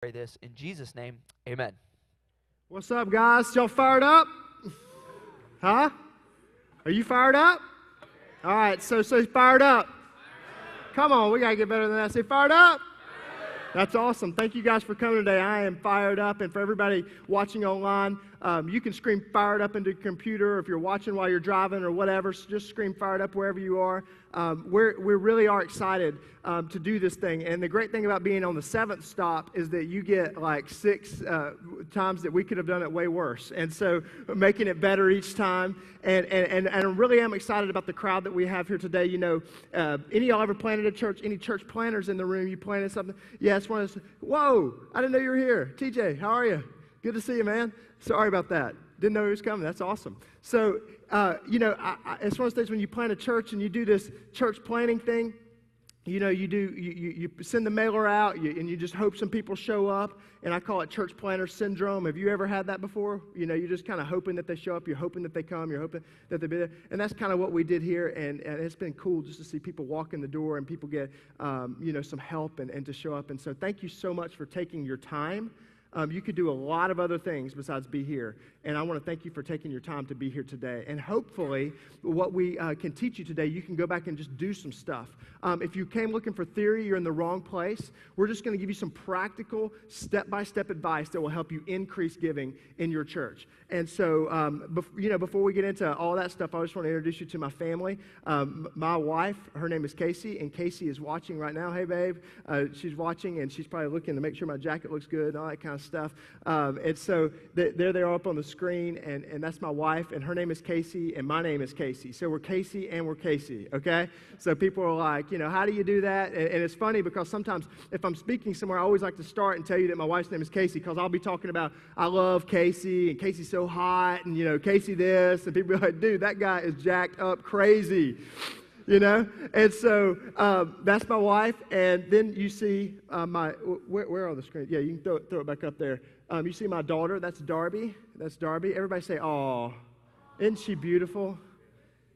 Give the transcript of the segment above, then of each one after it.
Pray this in Jesus' name, amen. What's up, guys? Y'all fired up? Huh? Are you fired up? All right, so fired up. Come on, we got to get better than that. Say fired up. That's awesome. Thank you guys for coming today. I am fired up. And for everybody watching online, you can scream fired up into your computer. If you're watching while you're driving or whatever, so just scream fired up wherever you are. We really are excited to do this thing. And the great thing about being on the seventh stop is that you get like 6 times that we could have done it way worse. And so making it better each time. And I really am excited about the crowd that we have here today. You know, any of y'all ever planted a church? Any church planters in the room? You planted something? Yeah, it's one of those. Whoa, I didn't know you were here. TJ, how are you? Good to see you, man. Sorry about that. Didn't know he was coming. That's awesome. So, you know, it's one of those things when you plant a church and you do this church planting thing. You know, you send the mailer out and you just hope some people show up. And I call it church planter syndrome. Have you ever had that before? You know, you're just kind of hoping that they show up. You're hoping that they come. You're hoping that they'll be there. And that's kind of what we did here. And it's been cool just to see people walk in the door and people get, you know, some help and to show up. And so thank you so much for taking your time. You could do a lot of other things besides be here. And I want to thank you for taking your time to be here today. And hopefully, what we can teach you today, you can go back and just do some stuff. If you came looking for theory, you're in the wrong place. We're just going to give you some practical, step-by-step advice that will help you increase giving in your church. And so, you know, before we get into all that stuff, I just want to introduce you to my family. My wife, her name is Casey, and Casey is watching right now. Hey, babe. She's watching, and she's probably looking to make sure my jacket looks good and all that kind of stuff. And so there they are up on the screen, and that's my wife, and her name is Casey, and my name is Casey. So we're Casey and we're Casey, okay? So people are like, you know, how do you do that? And it's funny because sometimes if I'm speaking somewhere, I always like to start and tell you that my wife's name is Casey because I'll be talking about, I love Casey, and Casey's so hot, and, you know, Casey this, and people are like, dude, that guy is jacked up crazy. You know, and so that's my wife, and then you see where on the screen? Yeah, you can throw it back up there. You see my daughter. That's Darby. That's Darby. Everybody say, "Aw, isn't she beautiful?"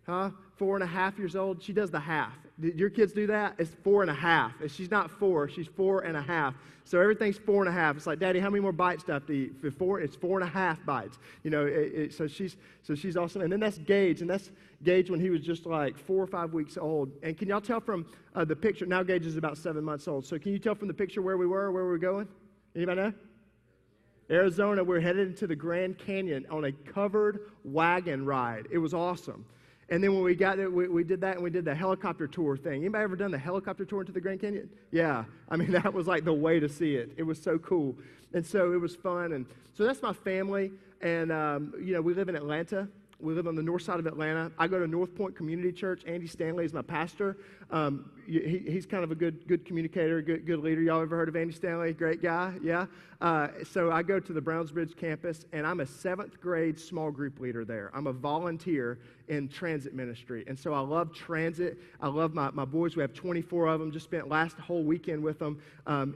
Huh? 4.5 years old. She does the half. Did your kids do that? It's 4.5. And she's not 4. She's 4.5. So everything's 4.5. It's like, Daddy, how many more bites do I have to eat? For 4, it's 4.5 bites. You know, so she's awesome. And then that's Gage, and that's Gage when he was just like 4 or 5 weeks old. And can y'all tell from the picture? Now Gage is about 7 months old. So can you tell from the picture where we were going? Anybody know? Arizona. We're headed into the Grand Canyon on a covered wagon ride. It was awesome. And then when we got there, we did that, and we did the helicopter tour thing. Anybody ever done the helicopter tour into the Grand Canyon? Yeah. I mean, that was like the way to see it. It was so cool. And so it was fun. And so that's my family. And, you know, we live in Atlanta. We live on the north side of Atlanta. I go to North Point Community Church. Andy Stanley is my pastor. He's kind of a good communicator, good leader. Y'all ever heard of Andy Stanley? Great guy, yeah? So I go to the Brownsbridge campus, and I'm a 7th grade small group leader there. I'm a volunteer in transit ministry. And so I love transit. I love my boys. We have 24 of them. Just spent last whole weekend with them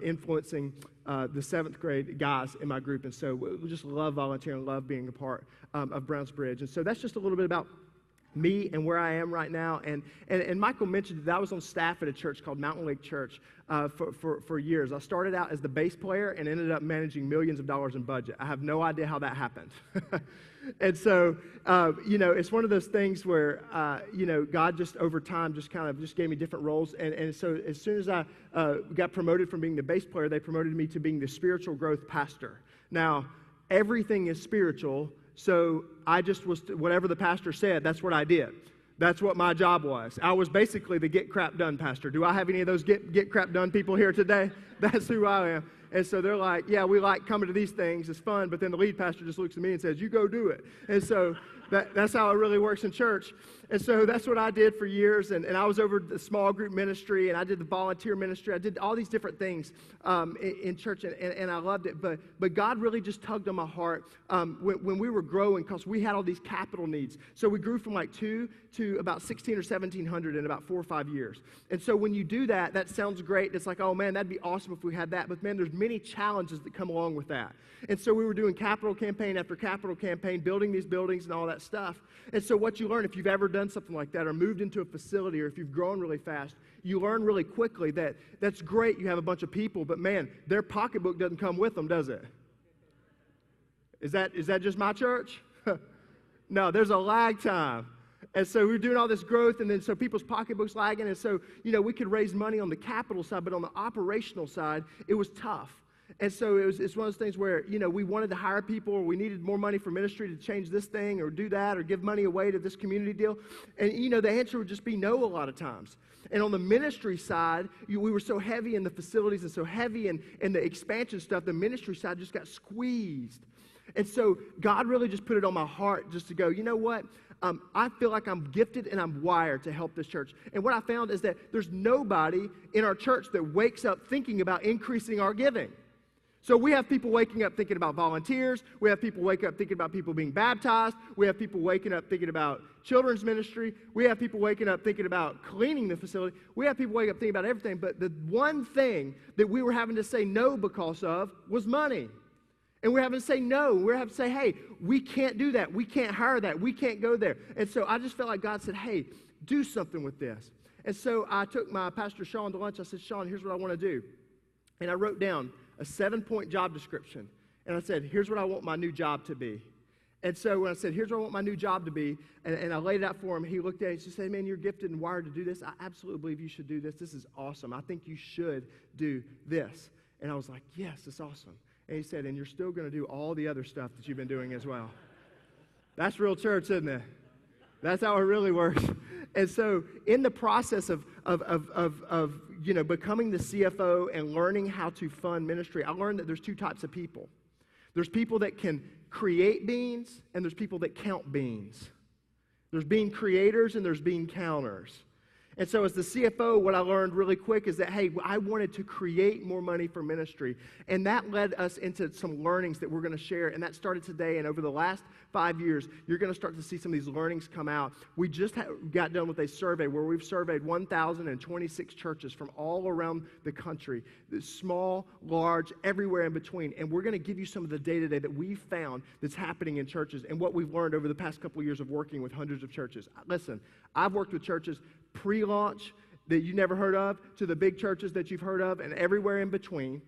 influencing the 7th grade guys in my group. And so we just love volunteering, love being a part of Brownsbridge. And so that's just a little bit about me and where I am right now. And Michael mentioned that I was on staff at a church called Mountain Lake Church for years. I started out as the bass player and ended up managing millions of dollars in budget. I have no idea how that happened. And so, you know, it's one of those things where, you know, God just over time just kind of just gave me different roles. And so as soon as I got promoted from being the bass player, they promoted me to being the spiritual growth pastor. Now, everything is spiritual. So I just was, whatever the pastor said, that's what I did. That's what my job was. I was basically the get crap done pastor. Do I have any of those get crap done people here today? That's who I am. And so they're like, yeah, we like coming to these things. It's fun. But then the lead pastor just looks at me and says, you go do it. And so that's how it really works in church. And so that's what I did for years. And I was over the small group ministry, and I did the volunteer ministry. I did all these different things in church, and I loved it. But God really just tugged on my heart when we were growing, because we had all these capital needs. So we grew from like 2 to about 1,600 or 1,700 in about 4 or 5 years. And so when you do that, that sounds great. It's like, oh, man, that'd be awesome if we had that. But, man, there's many challenges that come along with that. And so we were doing capital campaign after capital campaign, building these buildings and all that that stuff. And so what you learn, if you've ever done something like that or moved into a facility or if you've grown really fast, you learn really quickly that that's great, you have a bunch of people, but man, their pocketbook doesn't come with them, does it? Is that just my church? No, there's a lag time. And so we're doing all this growth, and then so people's pocketbooks lagging, and so, we could raise money on the capital side, but on the operational side, it was tough. And so it's one of those things where, we wanted to hire people, or we needed more money for ministry to change this thing, or do that, or give money away to this community deal. And, the answer would just be no a lot of times. And on the ministry side, we were so heavy in the facilities and so heavy in the expansion stuff, the ministry side just got squeezed. And so God really just put it on my heart just to go, you know what? I feel like I'm gifted and I'm wired to help this church. And what I found is that there's nobody in our church that wakes up thinking about increasing our giving. So we have people waking up thinking about volunteers. We have people wake up thinking about people being baptized. We have people waking up thinking about children's ministry. We have people waking up thinking about cleaning the facility. We have people waking up thinking about everything. But the one thing that we were having to say no because of was money. And we're having to say no. We're having to say, hey, we can't do that. We can't hire that. We can't go there. And so I just felt like God said, hey, do something with this. And so I took my pastor, Sean, to lunch. I said, Sean, here's what I want to do. And I wrote down a 7-point job description. And I said, here's what I want my new job to be. And so when I said, here's what I want my new job to be, and I laid it out for him, he looked at it and he said, man, you're gifted and wired to do this. I absolutely believe you should do this. This is awesome. I think you should do this. And I was like, yes, it's awesome. And he said, and you're still going to do all the other stuff that you've been doing as well. That's real church, isn't it? That's how it really works. And so in the process of becoming the CFO and learning how to fund ministry, I learned that there's two types of people. There's people that can create beans, and there's people that count beans. There's bean creators, and there's bean counters. And so as the CFO, what I learned really quick is that, hey, I wanted to create more money for ministry. And that led us into some learnings that we're going to share. And that started today. And over the last 5 years, you're going to start to see some of these learnings come out. We just got done with a survey where we've surveyed 1,026 churches from all around the country, small, large, everywhere in between. And we're going to give you some of the day-to-day that we've found that's happening in churches and what we've learned over the past couple of years of working with hundreds of churches. Listen, I've worked with churches pre-launch that you never heard of to the big churches that you've heard of and everywhere in between.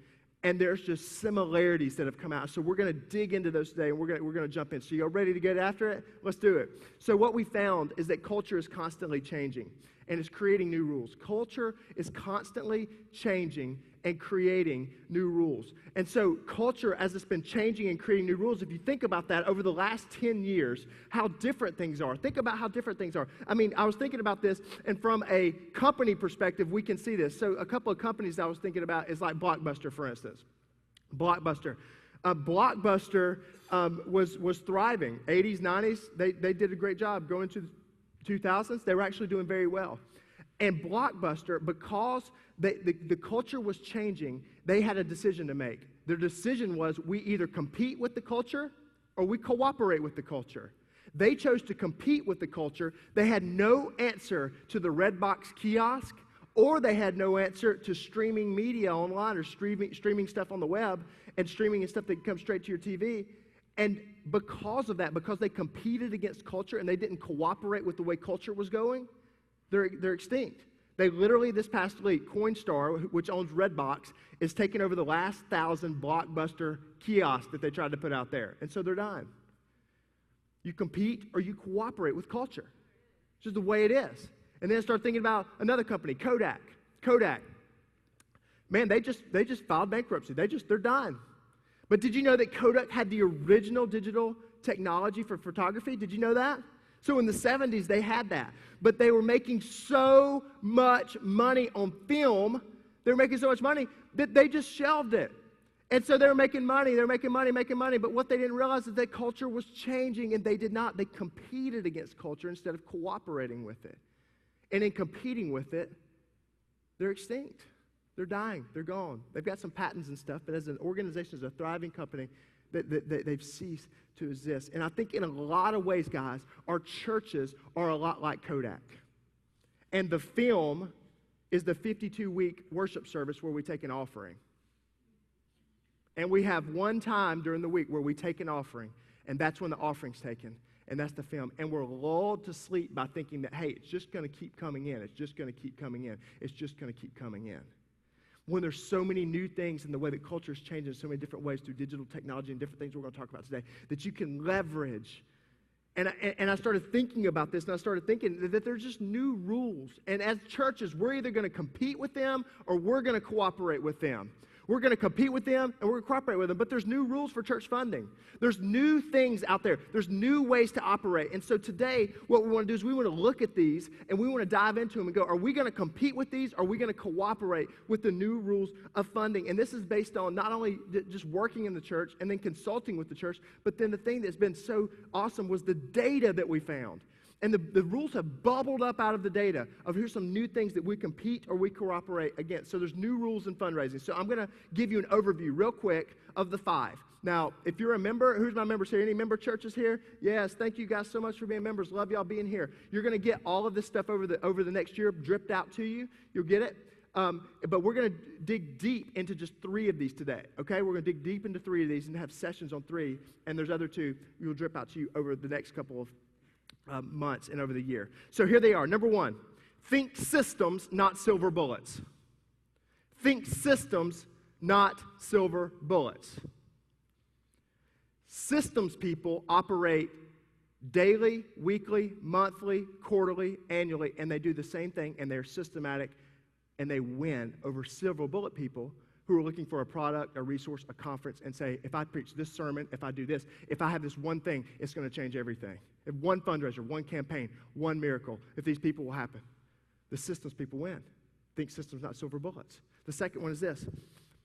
And there's just similarities that have come out. So we're going to dig into those today, and we're going to jump in. So you all ready to get after it? Let's do it. So what we found is that culture is constantly changing, and it's creating new rules. Culture is constantly changing and creating new rules. And so culture, as it's been changing and creating new rules, if you think about that over the last 10 years, how different things are. Think about how different things are. I mean, I was thinking about this, and from a company perspective, we can see this. So a couple of companies I was thinking about is like Blockbuster, for instance. Blockbuster. Blockbuster was thriving. 80s, 90s, they did a great job. Going to the 2000s, they were actually doing very well. And Blockbuster, because the culture was changing, they had a decision to make. Their decision was, we either compete with the culture or we cooperate with the culture. They chose to compete with the culture. They had no answer to the Redbox kiosk, or they had no answer to streaming media online or streaming stuff on the web and streaming and stuff that comes straight to your TV. And because of that, because they competed against culture and they didn't cooperate with the way culture was going, they're extinct. They literally, this past week, Coinstar, which owns Redbox, is taking over the last 1,000 Blockbuster kiosks that they tried to put out there. And so they're dying. You compete or you cooperate with culture. It's just the way it is. And then I start thinking about another company, Kodak. Kodak. Man, they just filed bankruptcy. They're dying. But did you know that Kodak had the original digital technology for photography? Did you know that? So in the 70s, they had that. But they were making so much money on film, they were making so much money that they just shelved it. And so they were making money, making money. But what they didn't realize is that culture was changing, and they did not. They competed against culture instead of cooperating with it. And in competing with it, they're extinct. They're dying. They're gone. They've got some patents and stuff, but as an organization, as a thriving company, they've ceased to exist. And I think in a lot of ways, guys, our churches are a lot like Kodak. And the film is the 52-week worship service where we take an offering. And we have one time during the week where we take an offering, and that's when the offering's taken. and that's the film. And we're lulled to sleep by thinking that, hey, it's just going to keep coming in. It's just going to keep coming in. It's just going to keep coming in. When there's so many new things in the way that culture is changing in so many different ways through digital technology and different things we're going to talk about today that you can leverage. And I started thinking about this, and I started thinking that there's just new rules. And as churches, we're either going to compete with them or we're going to cooperate with them. We're going to compete with them and we're going to cooperate with them. But there's new rules for church funding. There's new things out there. There's new ways to operate. And so today, what we want to do is we want to look at these and we want to dive into them and go, are we going to compete with these? Or are we going to cooperate with the new rules of funding? And this is based on not only just working in the church and then consulting with the church, but then the thing that's been so awesome was the data that we found. And the rules have bubbled up out of the data of here's some new things that we compete or we cooperate against. So there's new rules in fundraising. So I'm going to give you an overview real quick of the 5. Now, if you're a member, who's my members here? Any member churches here? Yes, thank you guys so much for being members. Love y'all being here. You're going to get all of this stuff over the next year dripped out to you. You'll get it. But we're going to dig deep into just 3 of these today, okay? We're going to dig deep into 3 of these and have sessions on 3, and there's other 2 will drip out to you over the next couple of months and over the year. So here they are. Number 1, think systems, not silver bullets. Think systems, not silver bullets. Systems people operate daily, weekly, monthly, quarterly, annually, and they do the same thing, and they're systematic, and they win over silver bullet people who are looking for a product, a resource, a conference, and say, if I preach this sermon, if I do this, if I have this one thing, it's going to change everything. If one fundraiser, one campaign, one miracle, if these people will happen, the systems people win. Think systems, not silver bullets. The second one is this.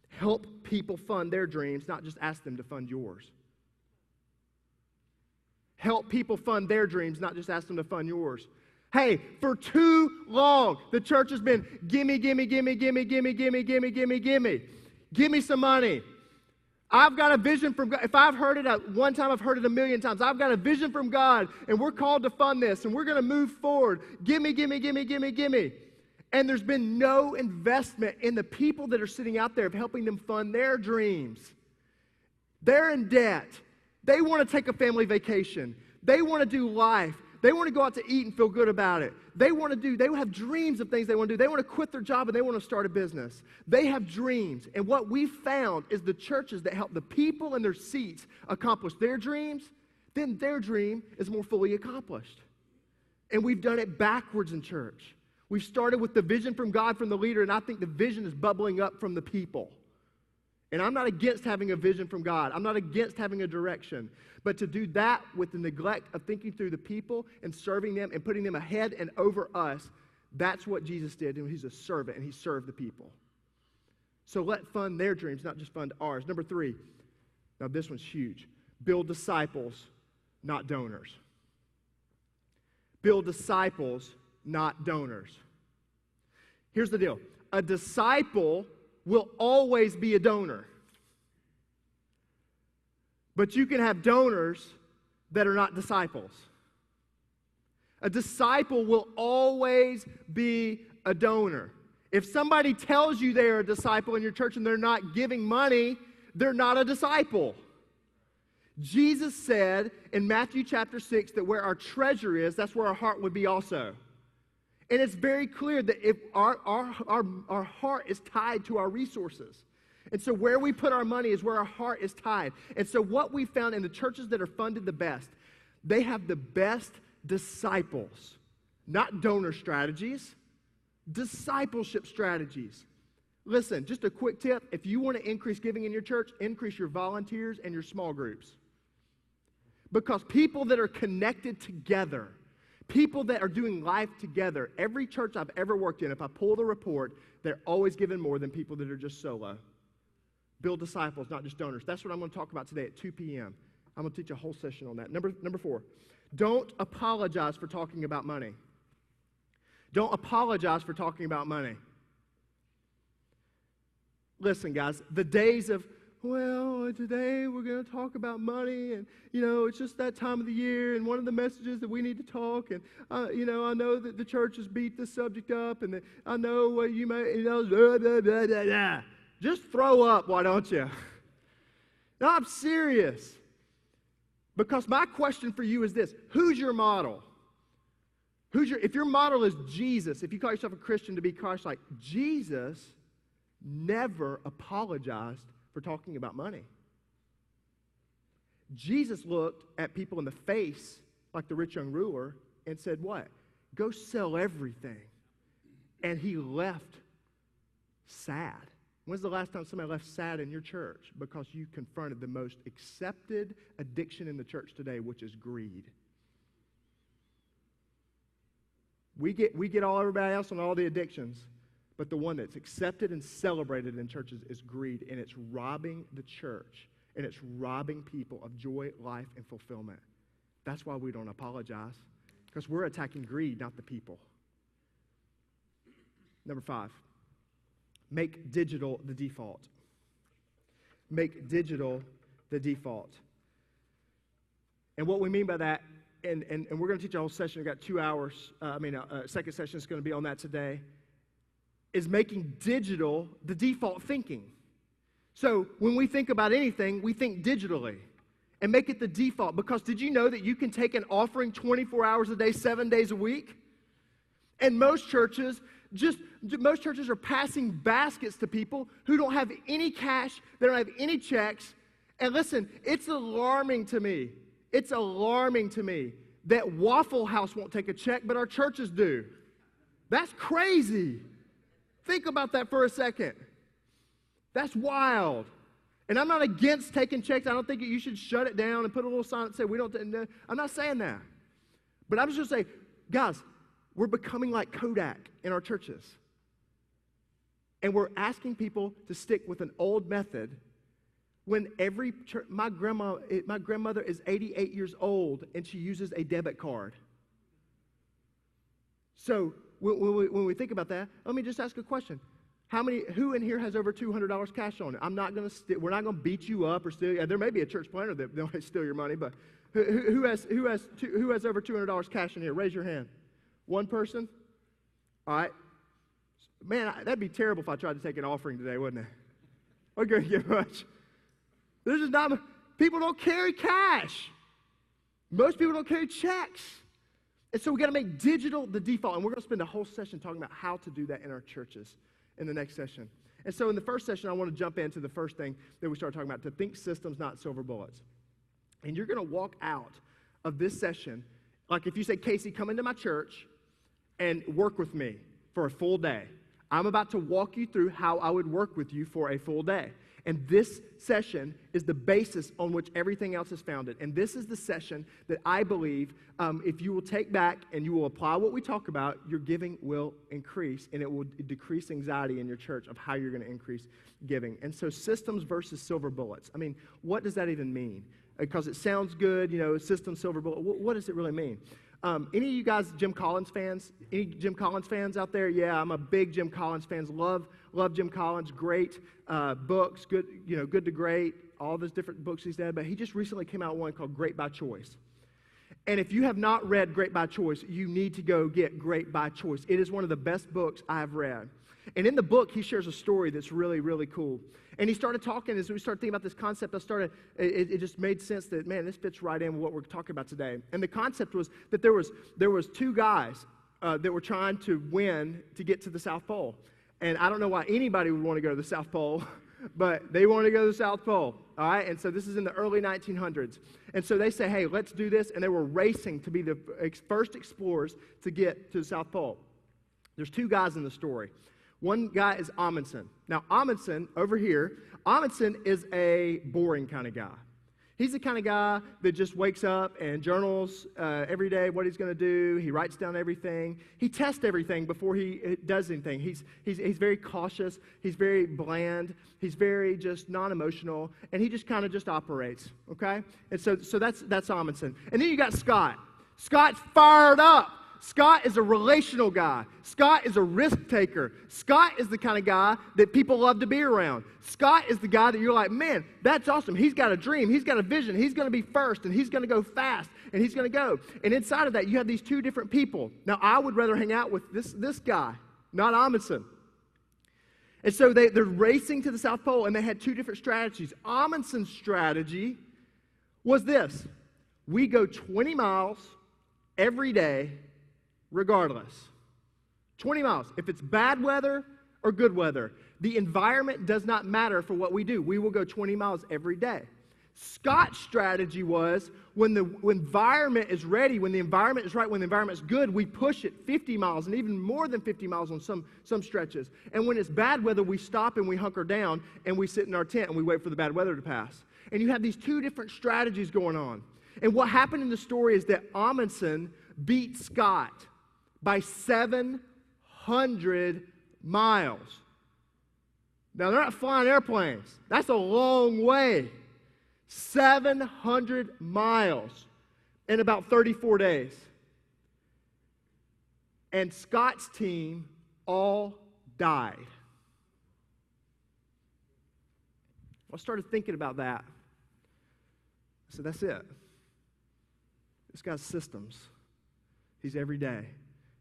Help people fund their dreams, not just ask them to fund yours. Help people fund their dreams, not just ask them to fund yours. Hey, for too long, the church has been, gimme, gimme, gimme, gimme, gimme, gimme, gimme, gimme, gimme. Give me some money. I've got a vision from God. If I've heard it at one time, I've heard it a million times. I've got a vision from God, and we're called to fund this, and we're going to move forward. Gimme, gimme, gimme, gimme, gimme. And there's been no investment in the people that are sitting out there of helping them fund their dreams. They're in debt. They want to take a family vacation. They want to do life. They want to go out to eat and feel good about it. They have dreams of things they want to do. They want to quit their job and they want to start a business. They have dreams. And what we found is the churches that help the people in their seats accomplish their dreams, then their dream is more fully accomplished. And we've done it backwards in church. We've started with the vision from God, from the leader, and I think the vision is bubbling up from the people. And I'm not against having a vision from God. I'm not against having a direction. But to do that with the neglect of thinking through the people and serving them and putting them ahead and over us, that's what Jesus did. And he's a servant, and he served the people. So let fund their dreams, not just fund ours. Number 3, now this one's huge. Build disciples, not donors. Build disciples, not donors. Here's the deal. A disciple will always be a donor. But you can have donors that are not disciples. A disciple will always be a donor. If somebody tells you they're a disciple in your church and they're not giving money, they're not a disciple. Jesus said in Matthew chapter 6 that where our treasure is, that's where our heart would be also. And it's very clear that if our heart is tied to our resources. And so where we put our money is where our heart is tied. And so what we found in the churches that are funded the best, they have the best disciples. Not donor strategies, discipleship strategies. Listen, just a quick tip. If you want to increase giving in your church, increase your volunteers and your small groups. Because people that are connected together, people that are doing life together, every church I've ever worked in, if I pull the report, they're always giving more than people that are just solo. Build disciples, not just donors. That's what I'm going to talk about today at 2 p.m. I'm going to teach a whole session on that. Number 4, don't apologize for talking about money. Don't apologize for talking about money. Listen, guys, the days of, well, today we're going to talk about money, and, it's just that time of the year, and one of the messages that we need to talk, and, I know that the church has beat this subject up, and I know you may, blah, blah, blah, blah, blah. Just throw up, why don't you? No, I'm serious. Because my question for you is this: who's your model? If your model is Jesus, if you call yourself a Christian to be Christ-like, Jesus never apologized for talking about money. Jesus looked at people in the face, like the rich young ruler, and said, what? Go sell everything. And he left sad. When's the last time somebody left sad in your church? Because you confronted the most accepted addiction in the church today, which is greed. We get all everybody else on all the addictions, but the one that's accepted and celebrated in churches is greed, and it's robbing the church, and it's robbing people of joy, life, and fulfillment. That's why we don't apologize, because we're attacking greed, not the people. Number 5, make digital the default. Make digital the default. And what we mean by that, and we're going to teach a whole session. We've got 2 hours. Second session is going to be on that today, is making digital the default thinking. So when we think about anything, we think digitally and make it the default. Because did you know that you can take an offering 24 hours a day, 7 days a week? And most churches are passing baskets to people who don't have any cash, they don't have any checks. And listen, it's alarming to me. It's alarming to me that Waffle House won't take a check, but our churches do. That's crazy. Think about that for a second. That's wild. And I'm not against taking checks. I don't think you should shut it down and put a little sign that says we don't. I'm not saying that. But I'm just saying, guys, we're becoming like Kodak in our churches. And we're asking people to stick with an old method when every church, my grandmother is 88 years old and she uses a debit card. So when we think about that, let me just ask a question. Who in here has over $200 cash on it? We're not going to beat you up or steal. There may be a church planner that don't steal your money, but who has over $200 cash in here? Raise your hand. One person? All right. Man, that'd be terrible if I tried to take an offering today, wouldn't it? We're going to get much. There's just not, people don't carry cash. Most people don't carry checks. And so we got to make digital the default. And we're going to spend a whole session talking about how to do that in our churches in the next session. And so in the first session, I want to jump into the first thing that we started talking about, to think systems, not silver bullets. And you're going to walk out of this session, like if you say, Casey, come into my church and work with me for a full day. I'm about to walk you through how I would work with you for a full day. And this session is the basis on which everything else is founded. And this is the session that I believe if you will take back and you will apply what we talk about, your giving will increase, and it will decrease anxiety in your church of how you're going to increase giving. And so systems versus silver bullets. I mean, what does that even mean? Because it sounds good, system, silver bullet. What does it really mean? Any of you guys Jim Collins fans? Any Jim Collins fans out there? Yeah, I'm a big Jim Collins fan. Love Jim Collins. Great books, good to great, all those different books he's done. But he just recently came out with one called Great by Choice. And if you have not read Great by Choice, you need to go get Great by Choice. It is one of the best books I've read. And in the book, he shares a story that's really, really cool. And he started talking, as we started thinking about this concept, it just made sense that, man, this fits right in with what we're talking about today. And the concept was that there was 2 guys that were trying to win to get to the South Pole. And I don't know why anybody would want to go to the South Pole, but they wanted to go to the South Pole, all right? And so this is in the early 1900s. And so they say, hey, let's do this. And they were racing to be the first explorers to get to the South Pole. There's 2 guys in the story. One guy is Amundsen. Now, Amundsen, over here, Amundsen is a boring kind of guy. He's the kind of guy that just wakes up and journals every day what he's going to do. He writes down everything. He tests everything before he does anything. He's very cautious. He's very bland. He's very just non-emotional, and he just kind of just operates, okay? And so that's Amundsen. And then you got Scott. Scott's fired up. Scott is a relational guy. Scott is a risk taker. Scott is the kind of guy that people love to be around. Scott is the guy that you're like, man, that's awesome. He's got a dream. He's got a vision. He's going to be first, and he's going to go fast, and he's going to go. And inside of that, you have these 2 different people. Now, I would rather hang out with this guy, not Amundsen. And so they're racing to the South Pole, and they had 2 different strategies. Amundsen's strategy was this. We go 20 miles every day, regardless. 20 miles. If it's bad weather or good weather, the environment does not matter for what we do. We will go 20 miles every day. Scott's strategy was when the environment is ready, when the environment is right, when the environment is good, we push it 50 miles and even more than 50 miles on some stretches. And when it's bad weather, we stop and we hunker down and we sit in our tent and we wait for the bad weather to pass. And you have these two different strategies going on. And what happened in the story is that Amundsen beat Scott by 700 miles. Now, they're not flying airplanes. That's a long way. 700 miles in about 34 days. And Scott's team all died. I started thinking about that. I said, that's it. This guy's systems. He's every day.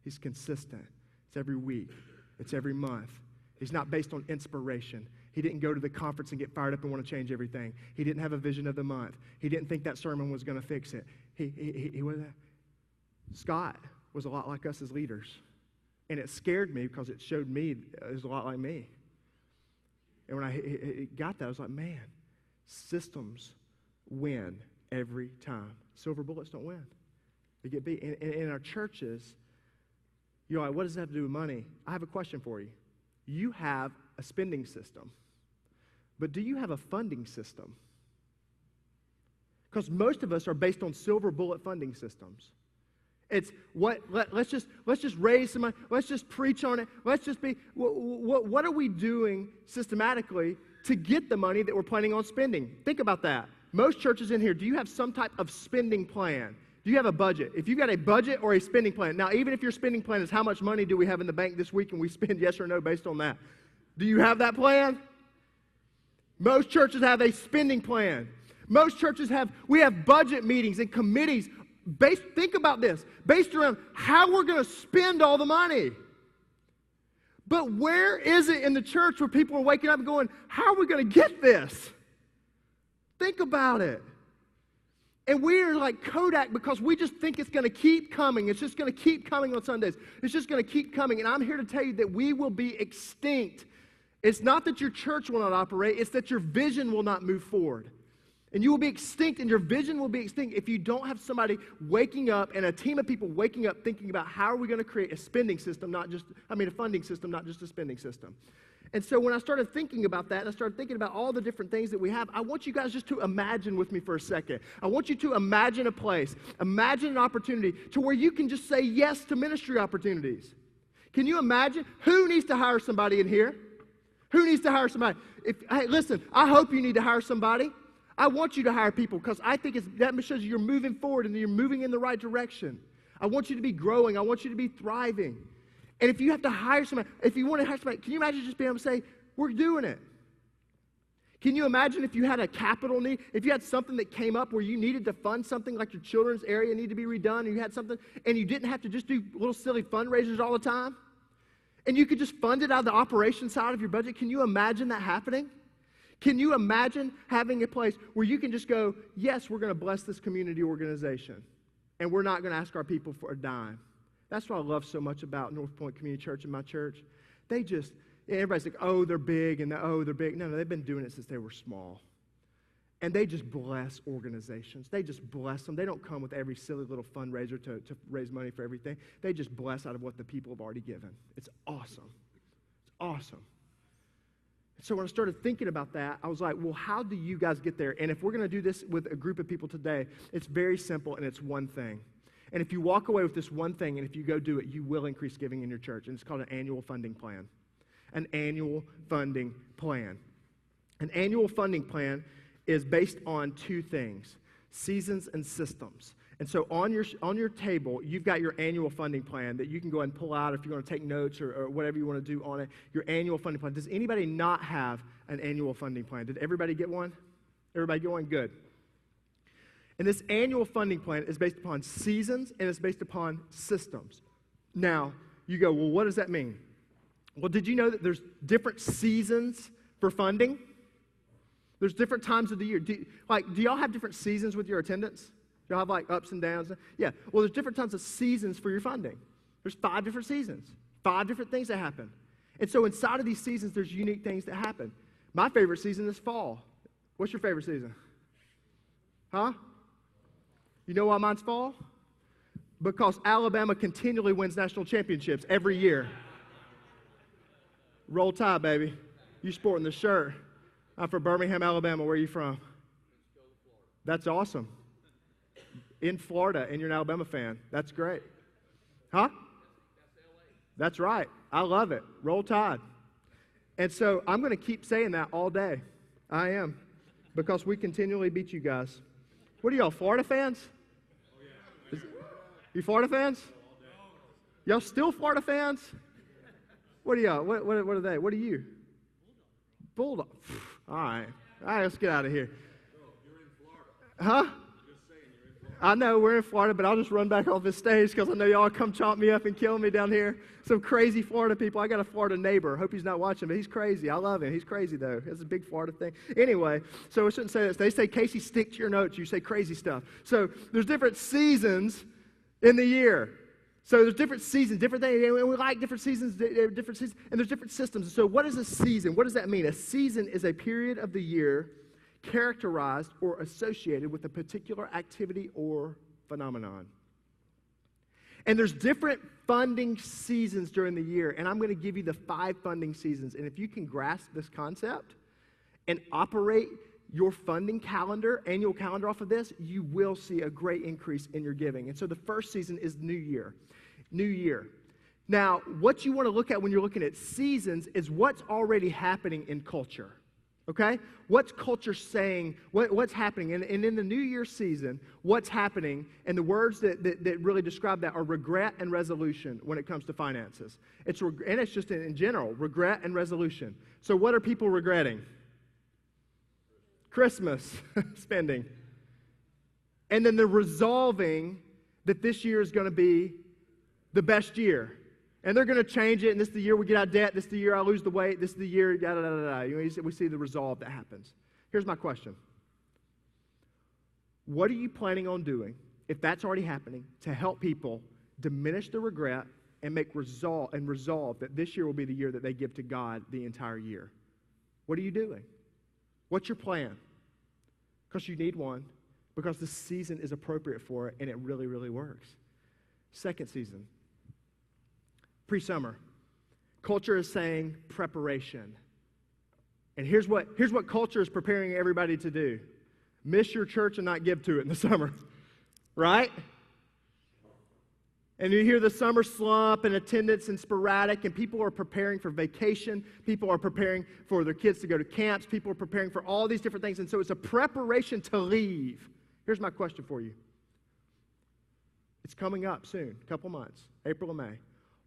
He's consistent. It's every week. It's every month. He's not based on inspiration. He didn't go to the conference and get fired up and want to change everything. He didn't have a vision of the month. He didn't think that sermon was going to fix it. Scott was a lot like us as leaders. And it scared me because it showed me it was a lot like me. And when I got that, I was like, man, systems win every time. Silver bullets don't win. They get beat. In our churches, you're like, what does that have to do with money? I have a question for you. You have a spending system. But do you have a funding system? Because most of us are based on silver bullet funding systems. It's let's just raise some money. Let's just preach on it. Let's just be. What are we doing systematically to get the money that we're planning on spending? Think about that. Most churches in here, do you have some type of spending plan? Do you have a budget? If you've got a budget or a spending plan, now even if your spending plan is how much money do we have in the bank this week and we spend yes or no based on that, do you have that plan? Most churches have a spending plan. Most churches we have budget meetings and committees think about this, based around how we're going to spend all the money. But where is it in the church where people are waking up and going, how are we going to get this? Think about it. And we're like Kodak because we just think it's going to keep coming. It's just going to keep coming on Sundays. It's just going to keep coming. And I'm here to tell you that we will be extinct. It's not that your church will not operate. It's that your vision will not move forward. And you will be extinct and your vision will be extinct if you don't have somebody waking up and a team of people waking up thinking about how are we going to create a spending system, a funding system, not just a spending system. And so when I started thinking about that, and I started thinking about all the different things that we have, I want you guys just to imagine with me for a second. I want you to imagine a place, imagine an opportunity to where you can just say yes to ministry opportunities. Can you imagine? Who needs to hire somebody in here? Who needs to hire somebody? Hey, listen, I hope you need to hire somebody. I want you to hire people because I think that shows you're moving forward and you're moving in the right direction. I want you to be growing. I want you to be thriving. And if you have to hire somebody, if you want to hire somebody, can you imagine just being able to say, we're doing it? Can you imagine if you had a capital need, if you had something that came up where you needed to fund something like your children's area needed to be redone, and you had something, and you didn't have to just do little silly fundraisers all the time, and you could just fund it out of the operation side of your budget? Can you imagine that happening? Can you imagine having a place where you can just go, yes, we're going to bless this community organization, and we're not going to ask our people for a dime? That's what I love so much about North Point Community Church and my church. Everybody's like, oh, they're big, and they're big. No, they've been doing it since they were small. And they just bless organizations. They just bless them. They don't come with every silly little fundraiser to raise money for everything. They just bless out of what the people have already given. It's awesome. It's awesome. So when I started thinking about that, I was like, well, how do you guys get there? And if we're going to do this with a group of people today, it's very simple, and it's one thing. And if you walk away with this one thing, and if you go do it, you will increase giving in your church. And it's called an annual funding plan. An annual funding plan. An annual funding plan is based on two things, seasons and systems. And so on your table, you've got your annual funding plan that you can go ahead and pull out if you want to take notes or whatever you want to do on it, your annual funding plan. Does anybody not have an annual funding plan? Did everybody get one? Everybody get one? Good. And this annual funding plan is based upon seasons and it's based upon systems. Now, you go, well, what does that mean? Well, did you know that there's different seasons for funding? There's different times of the year. Do y'all have different seasons with your attendance? You'll have like ups and downs. Yeah. Well, there's different types of seasons for your funding. There's 5 different seasons, 5 different things that happen. And so inside of these seasons, there's unique things that happen. My favorite season is fall. What's your favorite season? Huh? You know why mine's fall? Because Alabama continually wins national championships every year. Roll Tide, baby. You sporting the shirt. I'm from Birmingham, Alabama. Where are you from? That's awesome. In Florida, and you're an Alabama fan. That's great. Huh? That's right. I love it. Roll Tide. And so I'm going to keep saying that all day. I am. Because we continually beat you guys. What are y'all, Florida fans? You Florida fans? Y'all still Florida fans? What are y'all? What are they? What are you? Bulldog. All right. All right, let's get out of here. Huh? I know we're in Florida, but I'll just run back off this stage because I know y'all come chomp me up and kill me down here. Some crazy Florida people. I got a Florida neighbor. Hope he's not watching, but he's crazy. I love him. He's crazy, though. It's a big Florida thing. Anyway, so I shouldn't say this. They say, Casey, stick to your notes. You say crazy stuff. So there's different seasons in the year. So there's different seasons, different things, and we like different seasons, and there's different systems. So what is a season? What does that mean? A season is a period of the year characterized or associated with a particular activity or phenomenon. And there's different funding seasons during the year, and I'm going to give you the 5 funding seasons. And if you can grasp this concept and operate your funding calendar, annual calendar off of this, you will see a great increase in your giving. And so the first season is New Year. New Year. Now, what you want to look at when you're looking at seasons is what's already happening in culture. Okay? What's culture saying? What's happening? And in the New Year season, what's happening? And the words that really describe that are regret and resolution when it comes to finances. And it's just in general, regret and resolution. So what are people regretting? Christmas spending. And then they're resolving that this year is going to be the best year. And they're going to change it, and this is the year we get out of debt, this is the year I lose the weight, this is the year, da-da-da-da-da. You know, we see the resolve that happens. Here's my question. What are you planning on doing, if that's already happening, to help people diminish the regret and resolve that this year will be the year that they give to God the entire year? What are you doing? What's your plan? Because you need one, because the season is appropriate for it, and it really, really works. Second season. Pre-summer. Culture is saying preparation. And here's what culture is preparing everybody to do. Miss your church and not give to it in the summer. Right? And you hear the summer slump and attendance and sporadic, and people are preparing for vacation. People are preparing for their kids to go to camps. People are preparing for all these different things. And so it's a preparation to leave. Here's my question for you. It's coming up soon, a couple months, April and May.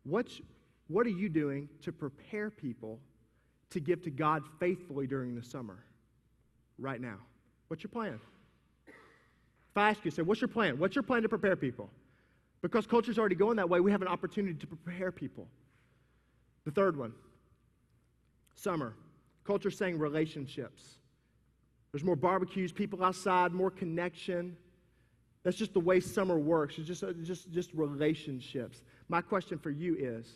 What are you doing to prepare people to give to God faithfully during the summer right now? What's your plan? If I ask you, say, what's your plan? What's your plan to prepare people? Because culture's already going that way, we have an opportunity to prepare people. The third one, summer. Culture's saying relationships. There's more barbecues, people outside, more connection. That's just the way summer works. It's just relationships. My question for you is,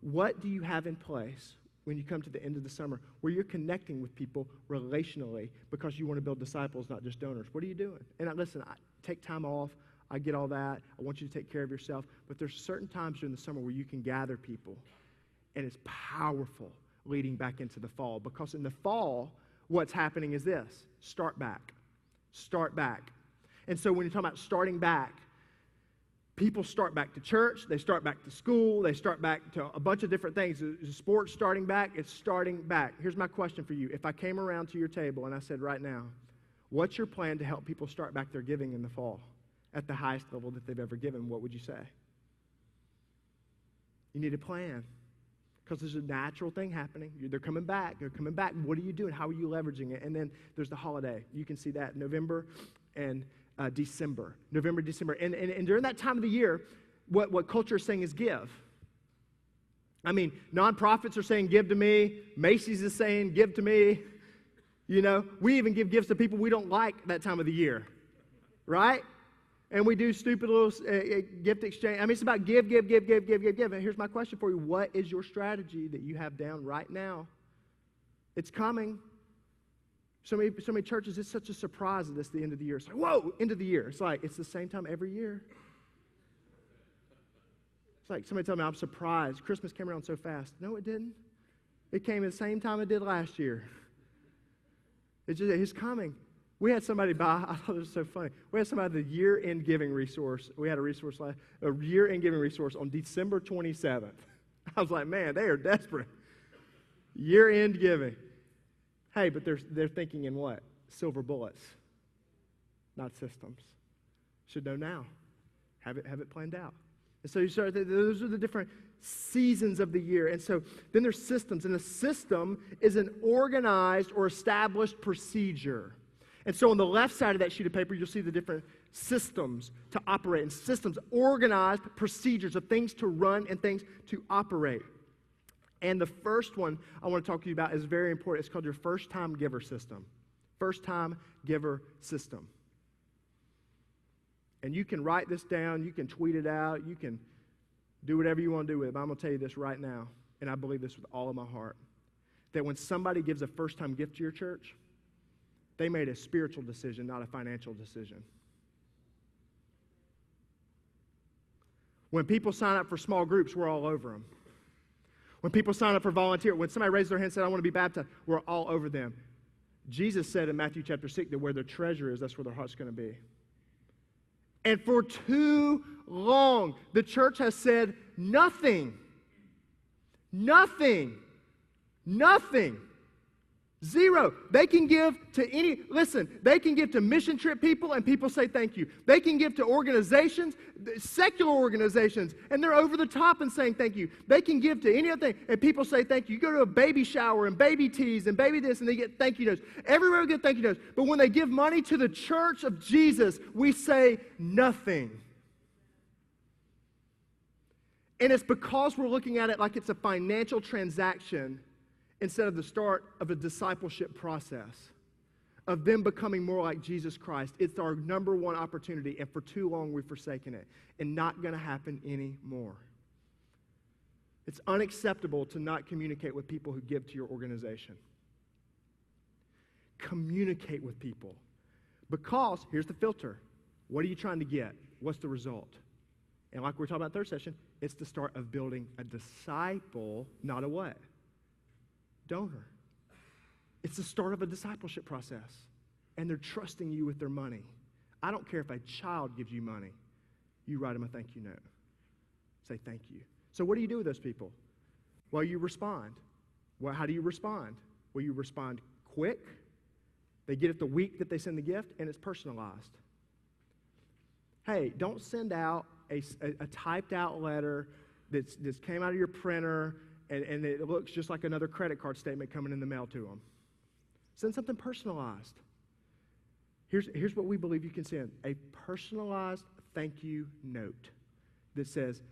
what do you have in place when you come to the end of the summer where you're connecting with people relationally because you want to build disciples, not just donors? What are you doing? And listen, I take time off. I get all that. I want you to take care of yourself. But there's certain times during the summer where you can gather people, and it's powerful leading back into the fall. Because in the fall, what's happening is this. Start back. Start back. And so when you're talking about starting back, people start back to church, they start back to school, they start back to a bunch of different things. Sports starting back, it's starting back. Here's my question for you. If I came around to your table and I said right now, what's your plan to help people start back their giving in the fall at the highest level that they've ever given? What would you say? You need a plan. Because there's a natural thing happening. They're coming back. They're coming back. What are you doing? How are you leveraging it? And then there's the holiday. You can see that November and December. November, December. And during that time of the year, what culture is saying is give. I mean, nonprofits are saying give to me. Macy's is saying give to me. You know, we even give gifts to people we don't like that time of the year. right? And we do stupid little gift exchange. I mean, it's about give. And here's my question for you. What is your strategy that you have down right now? It's coming. So many churches, it's such a surprise that it's the end of the year. It's like, whoa, end of the year. It's like, it's the same time every year. It's like somebody told me, I'm surprised. Christmas came around so fast. No, it didn't. It came at the same time it did last year. It's coming. We had somebody buy, I thought it was so funny. We had somebody the year-end giving resource. We had a year-end giving resource on December 27th. I was like, man, they are desperate. Year-end giving. Hey, but they're thinking in what? Silver bullets, not systems. Should know now. Have it planned out. And so you start. Those are the different seasons of the year. And so then there's systems, and a system is an organized or established procedure. And so on the left side of that sheet of paper, you'll see the different systems to operate, and systems, organized procedures of things to run and things to operate. And the first one I want to talk to you about is very important. It's called your first-time giver system. First-time giver system. And you can write this down. You can tweet it out. You can do whatever you want to do with it. But I'm going to tell you this right now, and I believe this with all of my heart, that when somebody gives a first-time gift to your church, they made a spiritual decision, not a financial decision. When people sign up for small groups, we're all over them. When people sign up for volunteer, when somebody raised their hand and said, I want to be baptized, we're all over them. Jesus said in Matthew chapter 6 that where their treasure is, that's where their heart's going to be. And for too long, the church has said nothing. Zero. They can give to they can give to mission trip people and people say thank you. They can give to organizations, secular organizations, and they're over the top and saying thank you. They can give to any other thing and people say thank you. You go to a baby shower and baby teas and baby this and they get thank you notes. Everywhere we get thank you notes. But when they give money to the church of Jesus, we say nothing. And it's because we're looking at it like it's a financial transaction instead of the start of a discipleship process, of them becoming more like Jesus Christ. It's our number one opportunity, and for too long we've forsaken it, and not going to happen anymore. It's unacceptable to not communicate with people who give to your organization. Communicate with people. Because, here's the filter. What are you trying to get? What's the result? And like we're talking about third session, it's the start of building a disciple, not a what? Donor. It's the start of a discipleship process. And they're trusting you with their money. I don't care if a child gives you money. You write them a thank you note. Say thank you. So what do you do with those people? Well, you respond. Well, how do you respond? Well, you respond quick. They get it the week that they send the gift, and it's personalized. Hey, don't send out a typed out letter that's came out of your printer and it looks just like another credit card statement coming in the mail to them. Send something personalized. Here's what we believe you can send. A personalized thank you note that says,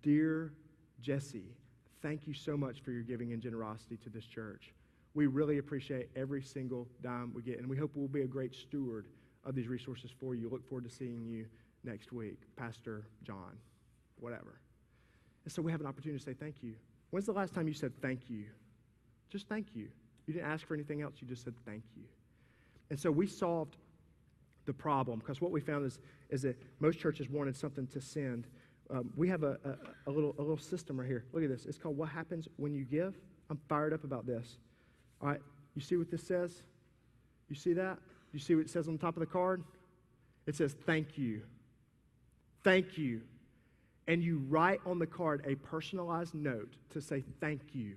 Dear Jesse, thank you so much for your giving and generosity to this church. We really appreciate every single dime we get, and we hope we'll be a great steward of these resources for you. Look forward to seeing you next week. Pastor John, whatever. And so we have an opportunity to say thank you. When's the last time you said thank you? Just thank you. You didn't ask for anything else. You just said thank you. And so we solved the problem because what we found is that most churches wanted something to send. We have a little system right here. Look at this. It's called What Happens When You Give. I'm fired up about this. All right, you see what this says? You see that? You see what it says on the top of the card? It says thank you. Thank you. And you write on the card a personalized note to say thank you.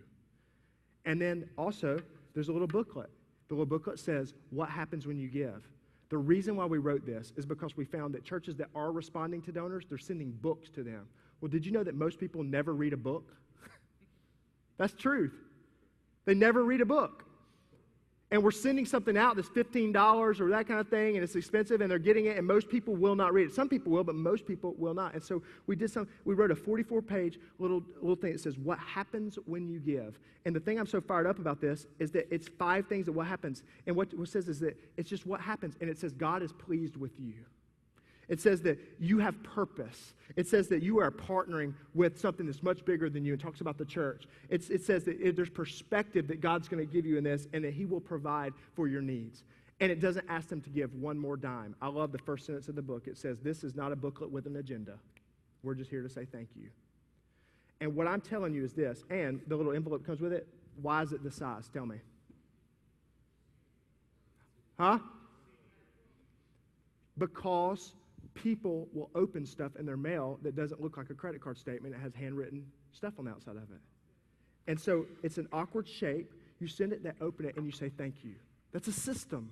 And then also, there's a little booklet. The little booklet says, what happens when you give? The reason why we wrote this is because we found that churches that are responding to donors, they're sending books to them. Well, did you know that most people never read a book? That's truth. They never read a book. And we're sending something out that's $15 or that kind of thing, and it's expensive, and they're getting it, and most people will not read it. Some people will, but most people will not. And so we wrote a 44-page little thing that says, what happens when you give? And the thing I'm so fired up about this is that it's 5 things of what happens. And what it says is that it's just what happens, and it says God is pleased with you. It says that you have purpose. It says that you are partnering with something that's much bigger than you. It talks about the church. It says that there's perspective that God's going to give you in this and that he will provide for your needs. And it doesn't ask them to give one more dime. I love the first sentence of the book. It says, this is not a booklet with an agenda. We're just here to say thank you. And what I'm telling you is this, and the little envelope comes with it. Why is it this size? Tell me. Huh? Because people will open stuff in their mail that doesn't look like a credit card statement. It has handwritten stuff on the outside of it. And so it's an awkward shape. You send it, they open it, and you say thank you. That's a system.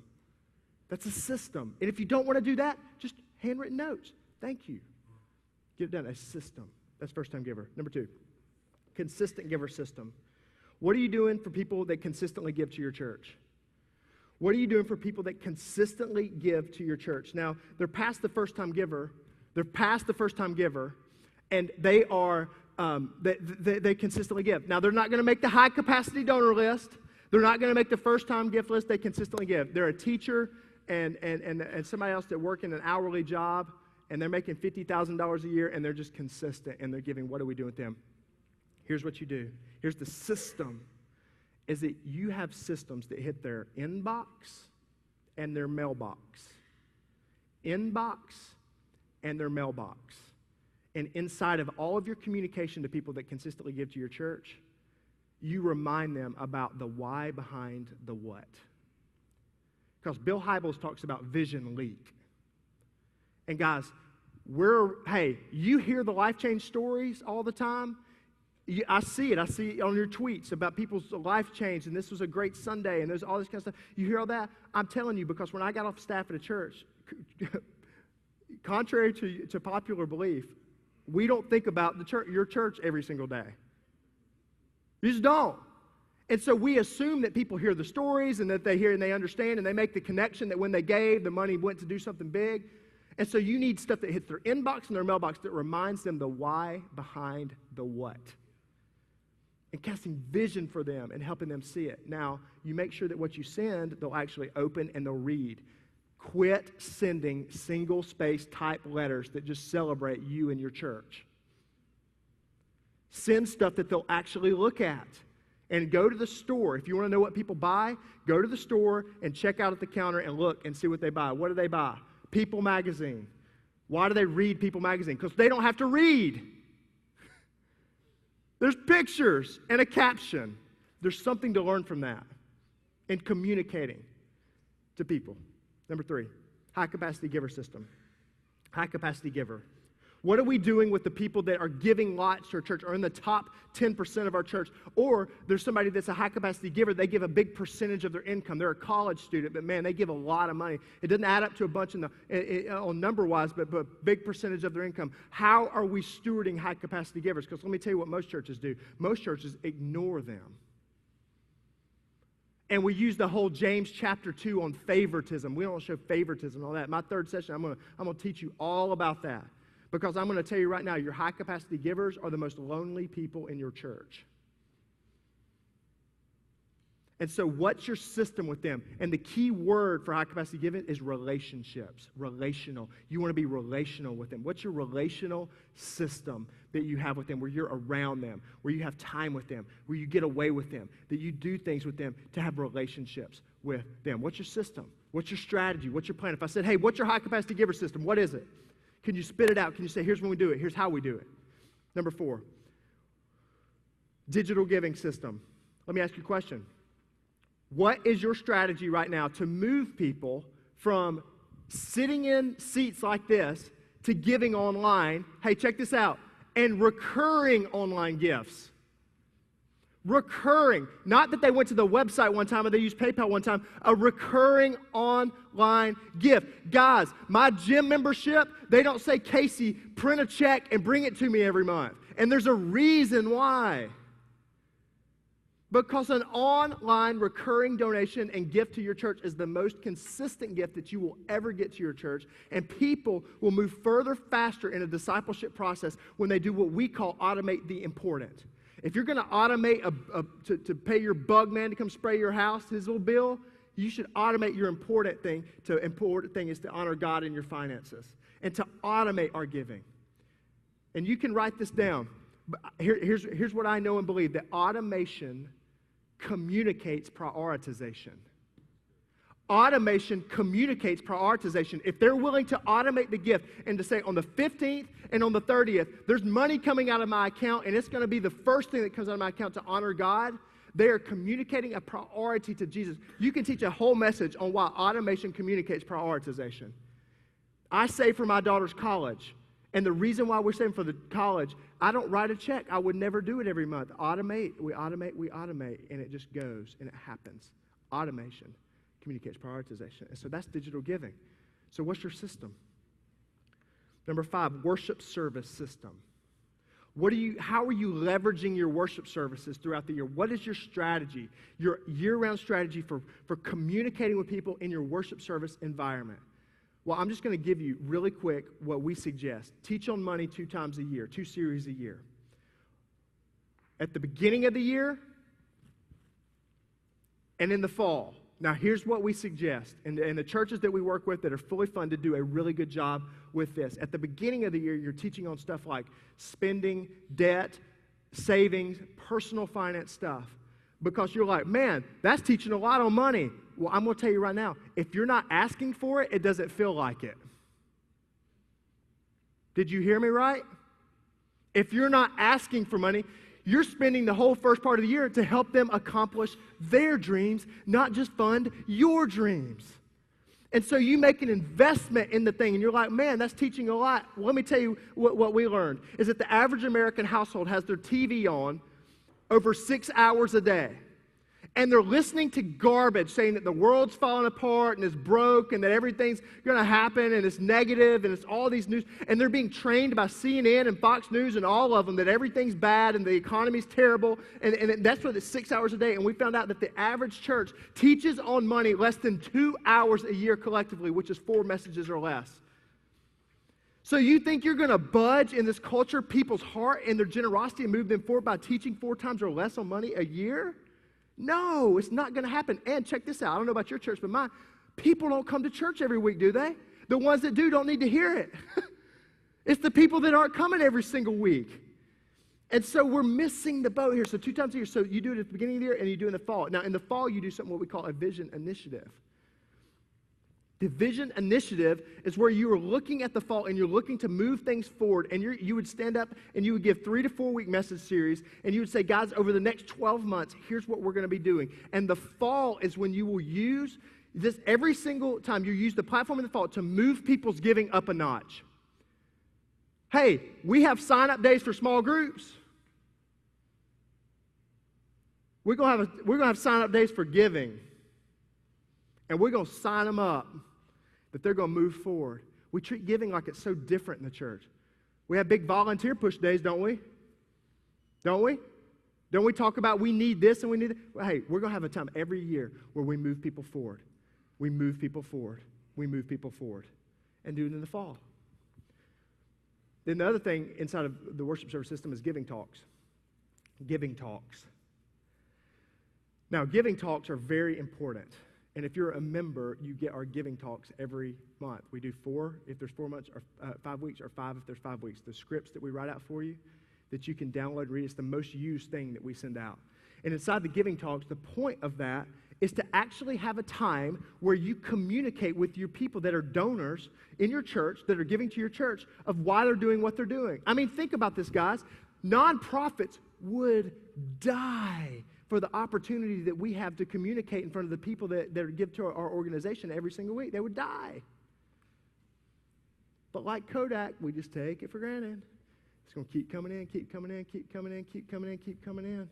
That's a system. And if you don't want to do that, just handwritten notes. Thank you. Get it done. A system. That's first-time giver. Number 2, consistent giver system. What are you doing for people that consistently give to your church? What are you doing for people that consistently give to your church? Now, they're past the first-time giver. They're past the first-time giver, and they are they consistently give. Now, they're not going to make the high-capacity donor list. They're not going to make the first-time gift list. They consistently give. They're a teacher and somebody else that work in an hourly job, and they're making $50,000 a year, and they're just consistent, and they're giving. What do we do with them? Here's what you do. Here's the system, is that you have systems that hit their inbox and their mailbox. Inbox and their mailbox. And inside of all of your communication to people that consistently give to your church, you remind them about the why behind the what. Because Bill Hybels talks about vision leak. And guys, you hear the life change stories all the time. I see it. I see it on your tweets about people's life change, and this was a great Sunday, and there's all this kind of stuff. You hear all that? I'm telling you, because when I got off staff at a church, contrary to popular belief, we don't think about your church every single day. You just don't. And so we assume that people hear the stories and that they hear and they understand and they make the connection that when they gave, the money went to do something big. And so you need stuff that hits their inbox and their mailbox that reminds them the why behind the what. And casting vision for them and helping them see it. Now, you make sure that what you send, they'll actually open and they'll read. Quit sending single-space type letters that just celebrate you and your church. Send stuff that they'll actually look at. And go to the store. If you want to know what people buy, go to the store and check out at the counter and look and see what they buy. What do they buy? People magazine. Why do they read People magazine? Because they don't have to read. There's pictures and a caption. There's something to learn from that in communicating to people. Number 3, high-capacity giver system. High-capacity giver. What are we doing with the people that are giving lots to our church or in the top 10% of our church? Or there's somebody that's a high-capacity giver. They give a big percentage of their income. They're a college student, but man, they give a lot of money. It doesn't add up to a bunch on number-wise, but big percentage of their income. How are we stewarding high-capacity givers? Because let me tell you what most churches do. Most churches ignore them. And we use the whole James chapter 2 on favoritism. We don't show favoritism and all that. My third session, I'm going to teach you all about that. Because I'm going to tell you right now, your high-capacity givers are the most lonely people in your church. And so what's your system with them? And the key word for high-capacity giving is relationships. Relational. You want to be relational with them. What's your relational system that you have with them, where you're around them, where you have time with them, where you get away with them, that you do things with them to have relationships with them? What's your system? What's your strategy? What's your plan? If I said, hey, what's your high-capacity giver system? What is it? Can you spit it out? Can you say, here's when we do it. Here's how we do it. Number 4, digital giving system. Let me ask you a question. What is your strategy right now to move people from sitting in seats like this to giving online? Hey, check this out. And recurring online gifts. Recurring. Not that they went to the website one time or they used PayPal one time. A recurring online gift. Guys, my gym membership, they don't say, Casey, print a check and bring it to me every month. And there's a reason why. Because an online recurring donation and gift to your church is the most consistent gift that you will ever get to your church. And people will move further faster in a discipleship process when they do what we call automate the important. If you're going to automate to pay your bug man to come spray your house, his little bill, you should automate your important thing. Important thing is to honor God in your finances and to automate our giving. And you can write this down. But here's what I know and believe, that automation communicates prioritization. Automation communicates prioritization. If they're willing to automate the gift and to say on the 15th and on the 30th, there's money coming out of my account and it's going to be the first thing that comes out of my account to honor God, they are communicating a priority to Jesus. You can teach a whole message on why automation communicates prioritization. I save for my daughter's college. And the reason why we're saving for the college, I don't write a check. I would never do it every month. Automate, and it just goes and it happens. Automation communicates prioritization. And so that's digital giving. So what's your system? Number 5, worship service system. How are you leveraging your worship services throughout the year? What is your strategy, your year-round strategy for communicating with people in your worship service environment? Well, I'm just going to give you really quick what we suggest. Teach on money 2 times a year, 2 series a year. At the beginning of the year and in the fall. Now, here's what we suggest. And the churches that we work with that are fully funded do a really good job with this. At the beginning of the year, you're teaching on stuff like spending, debt, savings, personal finance stuff. Because you're like, man, that's teaching a lot on money. Well, I'm going to tell you right now, if you're not asking for it, it doesn't feel like it. Did you hear me right? If you're not asking for money, you're spending the whole first part of the year to help them accomplish their dreams, not just fund your dreams. And so you make an investment in the thing, and you're like, man, that's teaching a lot. Well, let me tell you what we learned, is that the average American household has their TV on over 6 hours a day. And they're listening to garbage saying that the world's falling apart and it's broke and that everything's going to happen and it's negative and it's all these news. And they're being trained by CNN and Fox News and all of them that everything's bad and the economy's terrible. And that's what it's 6 hours a day. And we found out that the average church teaches on money less than 2 hours a year collectively, which is 4 messages or less. So you think you're going to budge in this culture, people's heart and their generosity, and move them forward by teaching 4 times or less on money a year? No, it's not going to happen. And check this out. I don't know about your church, but mine, people don't come to church every week, do they? The ones that do don't need to hear it. It's the people that aren't coming every single week. And so we're missing the boat here. So 2 times a year. So you do it at the beginning of the year and you do it in the fall. Now, in the fall, you do something what we call a vision initiative. The vision initiative is where you are looking at the fall and you're looking to move things forward, and you would stand up and you would give 3 to 4 week message series, and you would say, guys, over the next 12 months, here's what we're going to be doing. And the fall is when you will use this every single time. You use the platform in the fall to move people's giving up a notch. Hey, we have sign-up days for small groups. We're going to have sign-up days for giving, and we're going to sign them up that they're going to move forward. We treat giving like it's so different in the church. We have big volunteer push days, don't we? Don't we? Don't we talk about we need this and we need that? Well, hey, we're going to have a time every year where we move people forward. We move people forward. We move people forward. And do it in the fall. Then the other thing inside of the worship service system is giving talks. Giving talks. Now, giving talks are very important. And if you're a member, you get our giving talks every month. We do 4 if there's 4 months, or 5 weeks, or 5 if there's 5 weeks. The scripts that we write out for you that you can download and read, it's the most used thing that we send out. And inside the giving talks, the point of that is to actually have a time where you communicate with your people that are donors in your church, that are giving to your church, of why they're doing what they're doing. I mean, think about this, guys. Nonprofits would die for the opportunity that we have to communicate in front of the people that give to our organization every single week. They would die. But like Kodak, we just take it for granted. It's going to keep coming in, keep coming in, keep coming in, keep coming in, keep coming in.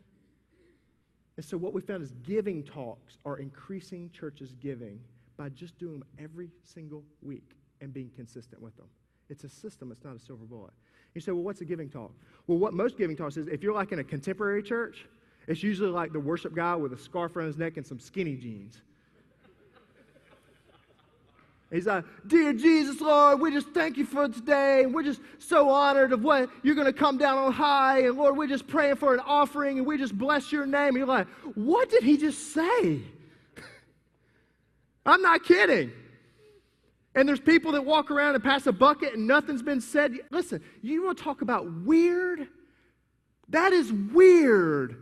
And so what we found is giving talks are increasing churches' giving by just doing them every single week and being consistent with them. It's a system. It's not a silver bullet. You say, well, what's a giving talk? Well, what most giving talks is, if you're like in a contemporary church, it's usually like the worship guy with a scarf around his neck and some skinny jeans. He's like, dear Jesus, Lord, we just thank you for today. And we're just so honored of what you're going to come down on high. And Lord, we're just praying for an offering, and we just bless your name. And you're like, what did he just say? I'm not kidding. And there's people that walk around and pass a bucket and nothing's been said. Listen, you want to talk about weird? That is weird.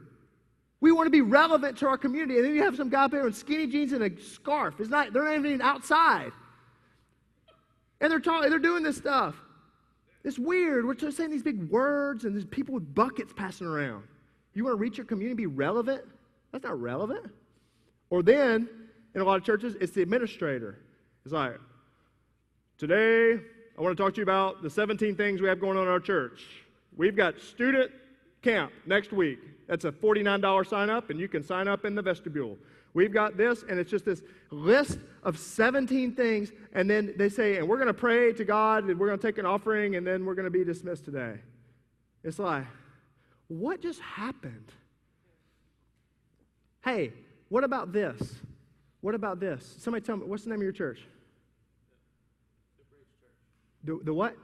We want to be relevant to our community. And then you have some guy up there in skinny jeans and a scarf. They're not even outside. And they're doing this stuff. It's weird. We're just saying these big words and there's people with buckets passing around. You want to reach your community, be relevant? That's not relevant. Or then, in a lot of churches, it's the administrator. It's like, today, I want to talk to you about the 17 things we have going on in our church. We've got student camp next week. That's a $49 sign up, and you can sign up in the vestibule. We've got this, and it's just this list of 17 things, and then they say, and we're going to pray to God, and we're going to take an offering, and then we're going to be dismissed today. It's like, what just happened? Hey, what about this? What about this? Somebody tell me, what's the name of your church? The what?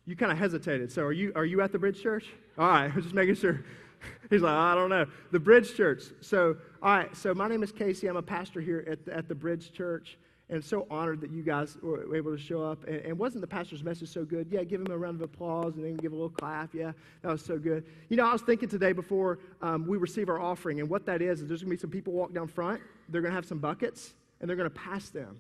You kind of hesitated. So are you at the Bridge Church? All right, I was just making sure. He's like, I don't know. The Bridge Church. So, all right, so my name is Casey. I'm a pastor here at the Bridge Church, and so honored that you guys were able to show up. And wasn't the pastor's message so good? Yeah, give him a round of applause and then give a little clap. Yeah, that was so good. You know, I was thinking today before we receive our offering, and what that is there's going to be some people walk down front. They're going to have some buckets, and they're going to pass them.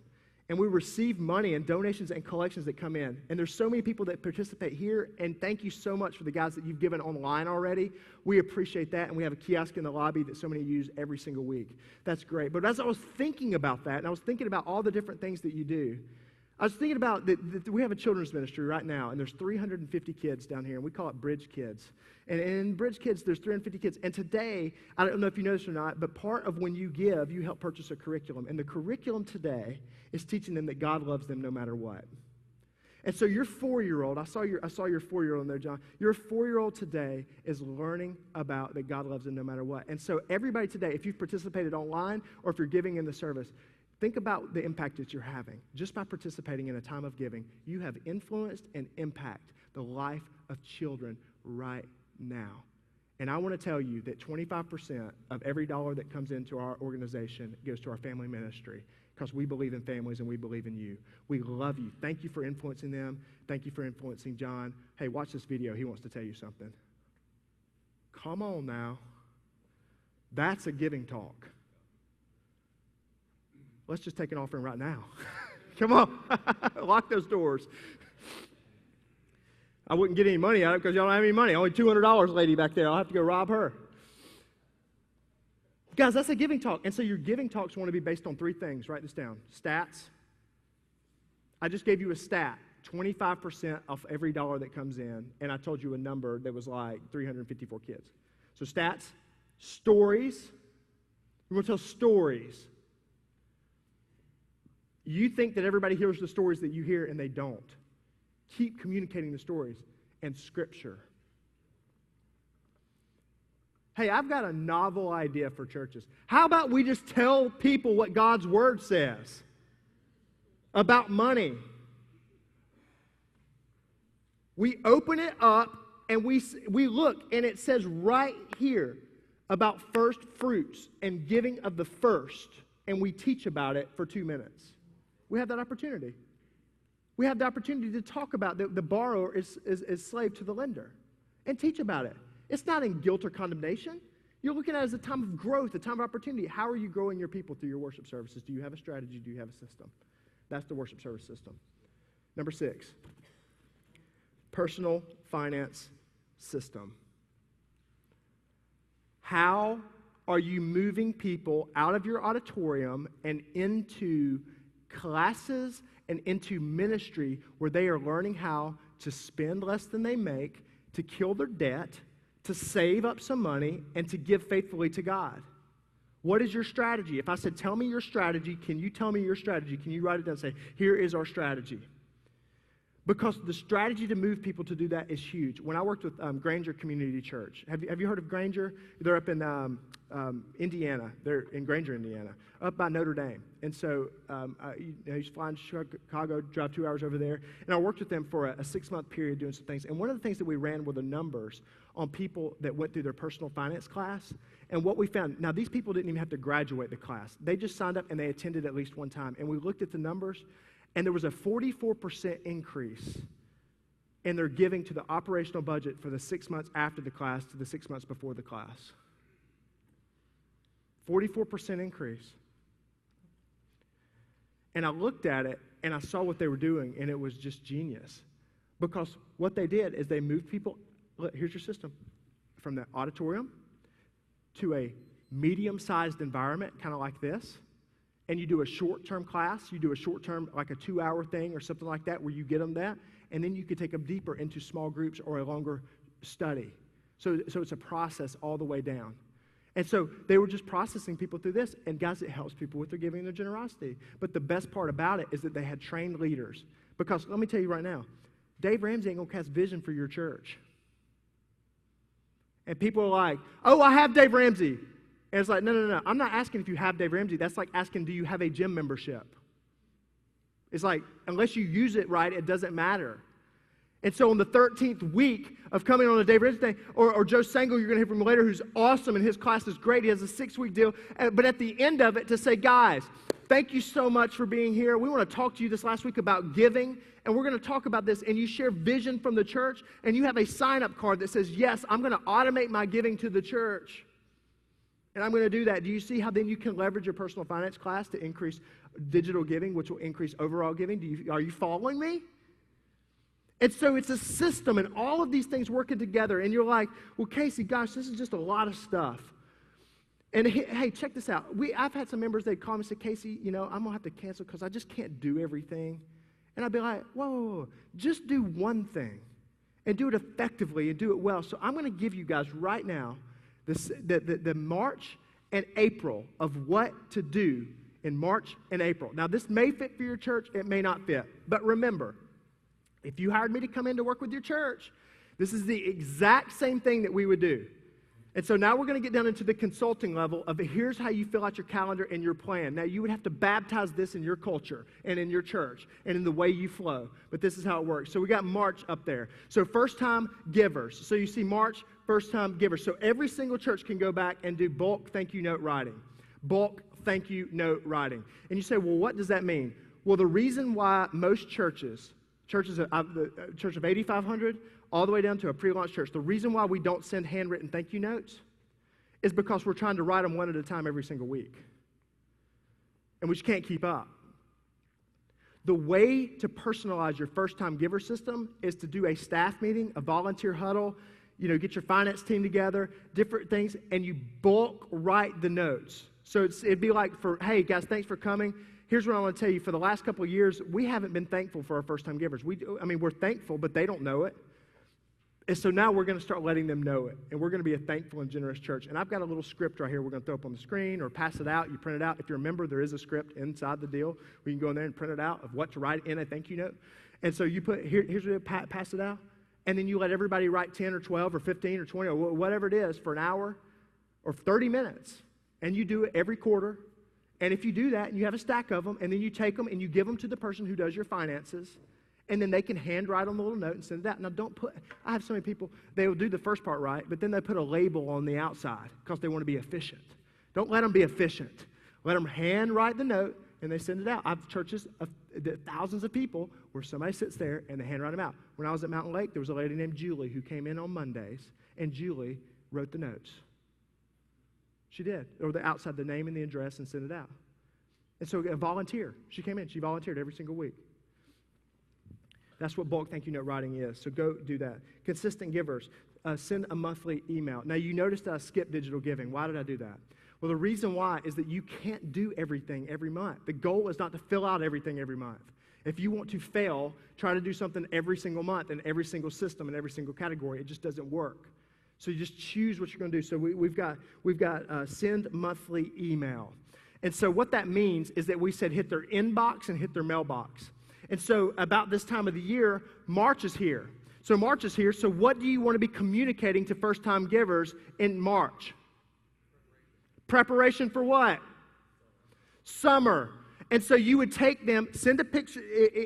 And we receive money and donations and collections that come in. And there's so many people that participate here. And thank you so much for the guys that you've given online already. We appreciate that. And we have a kiosk in the lobby that so many use every single week. That's great. But as I was thinking about that, and I was thinking about all the different things that you do, I was thinking about that we have a children's ministry right now. And there's 350 kids down here. And we call it Bridge Kids. And in Bridge Kids, there's 350 kids. And today, I don't know if you know this or not, but part of when you give, you help purchase a curriculum. And the curriculum today is teaching them that God loves them no matter what. And so your 4-year-old, I saw your 4-year-old in there, John. Your 4-year-old today is learning about that God loves them no matter what. And so everybody today, if you've participated online or if you're giving in the service, think about the impact that you're having. Just by participating in a time of giving, you have influenced and impacted the life of children right now. And I want to tell you that 25% of every dollar that comes into our organization goes to our family ministry because we believe in families and we believe in you. We love you. Thank you for influencing them. Thank you for influencing John. Hey, watch this video. He wants to tell you something. Come on now. That's a giving talk. Let's just take an offering right now. Come on. Lock those doors. I wouldn't get any money out of it because y'all don't have any money. Only $200 lady back there. I'll have to go rob her. Guys, that's a giving talk. And so your giving talks want to be based on 3 things. Write this down. Stats. I just gave you a stat. 25% of every dollar that comes in. And I told you a number that was like 354 kids. So stats. Stories. You want to tell stories. You think that everybody hears the stories that you hear, and they don't. Keep communicating the stories. And Scripture. Hey, I've got a novel idea for churches. How about we just tell people what God's Word says about money? We open it up, and we look, and it says right here about first fruits and giving of the first, and we teach about it for 2 minutes. We have that opportunity. We have the opportunity to talk about the borrower is slave to the lender and teach about it. It's not in guilt or condemnation. You're looking at it as a time of growth, a time of opportunity. How are you growing your people through your worship services? Do you have a strategy? Do you have a system? That's the worship service system. Number 6, personal finance system. How are you moving people out of your auditorium and into classes and into ministry where they are learning how to spend less than they make, to kill their debt, to save up some money, and to give faithfully to God? What is your strategy? If I said, tell me your strategy, can you tell me your strategy? Can you write it down and say, here is our strategy? Because the strategy to move people to do that is huge. When I worked with Granger Community Church, have you heard of Granger? They're up in Indiana. They're in Granger, Indiana, up by Notre Dame. And so I used to fly into Chicago, drive 2 hours over there, and I worked with them for a 6-month period doing some things. And one of the things that we ran were the numbers on people that went through their personal finance class. And what we found, now these people didn't even have to graduate the class. They just signed up and they attended at least one time. And we looked at the numbers, and there was a 44% increase in their giving to the operational budget for the 6 months after the class to the 6 months before the class. 44% increase. And I looked at it, and I saw what they were doing, and it was just genius. Because what they did is they moved people, look, here's your system, from the auditorium to a medium-sized environment, kind of like this, and you do a short-term class, you do a short-term, like a 2-hour thing or something like that, where you get them that, and then you could take them deeper into small groups or a longer study. So it's a process all the way down. And so they were just processing people through this, and guys, it helps people with their giving and their generosity. But the best part about it is that they had trained leaders. Because let me tell you right now, Dave Ramsey ain't going to cast vision for your church. And people are like, oh, I have Dave Ramsey. And it's like, no. I'm not asking if you have Dave Ramsey. That's like asking, do you have a gym membership? It's like, unless you use it right, it doesn't matter. And so on the 13th week of coming on a Dave Ramsey thing, or Joe Sango, you're going to hear from him later, who's awesome, and his class is great. He has a 6-week deal. But at the end of it, to say, guys, thank you so much for being here. We want to talk to you this last week about giving, and we're going to talk about this. And you share vision from the church, and you have a sign-up card that says, yes, I'm going to automate my giving to the church. And I'm going to do that. Do you see how then you can leverage your personal finance class to increase digital giving, which will increase overall giving? Are you following me? And so it's a system, and all of these things working together. And you're like, well, Casey, gosh, this is just a lot of stuff. And hey, check this out. I've had some members, they'd call me and say, Casey, I'm going to have to cancel because I just can't do everything. And I'd be like, whoa, just do one thing and do it effectively and do it well. So I'm going to give you guys right now the March and April of what to do in March and April. Now, this may fit for your church. It may not fit. But remember, if you hired me to come in to work with your church, this is the exact same thing that we would do. And so now we're going to get down into the consulting level of here's how you fill out your calendar and your plan. Now, you would have to baptize this in your culture and in your church and in the way you flow. But this is how it works. So we got March up there. So first-time givers. So you see March, first-time givers. So every single church can go back and do bulk thank you note writing. Bulk thank you note writing. And you say, well, what does that mean? Well, the reason why most churches the church of 8,500, all the way down to a pre-launch church, the reason why we don't send handwritten thank you notes is because we're trying to write them one at a time every single week. And we just can't keep up. The way to personalize your first-time giver system is to do a staff meeting, a volunteer huddle, get your finance team together, different things, and you bulk write the notes. So it'd be like, hey, guys, thanks for coming. Here's what I want to tell you. For the last couple of years, we haven't been thankful for our first-time givers. We're thankful, but they don't know it. And so now we're going to start letting them know it. And we're going to be a thankful and generous church. And I've got a little script right here we're going to throw up on the screen or pass it out. You print it out. If you're a member, there is a script inside the deal. We can go in there and print it out of what to write in a thank you note. And so you put, here's what pass it out. And then you let everybody write 10 or 12 or 15 or 20 or whatever it is for an hour or 30 minutes. And you do it every quarter. And if you do that, and you have a stack of them, and then you take them and you give them to the person who does your finances, and then they can handwrite on the little note and send it out. Now, I have so many people, they will do the first part right, but then they put a label on the outside because they want to be efficient. Don't let them be efficient. Let them handwrite the note, and they send it out. I have churches of thousands of people where somebody sits there, and they handwrite them out. When I was at Mountain Lake, there was a lady named Julie who came in on Mondays, and Julie wrote the notes. She did, or outside the name and the address, and sent it out. And so a volunteer, she came in, she volunteered every single week. That's what bulk thank you note writing is. So go do that. Consistent givers, send a monthly email. Now you noticed I skipped digital giving. Why did I do that? Well, the reason why is that you can't do everything every month. The goal is not to fill out everything every month. If you want to fail, try to do something every single month in every single system in every single category. It just doesn't work. So you just choose what you're going to do. So we've got send monthly email. And so what that means is that we said hit their inbox and hit their mailbox. And so about this time of the year, March is here. So March is here. So what do you want to be communicating to first-time givers in March? Preparation for what? Summer. And so you would take them, send a picture,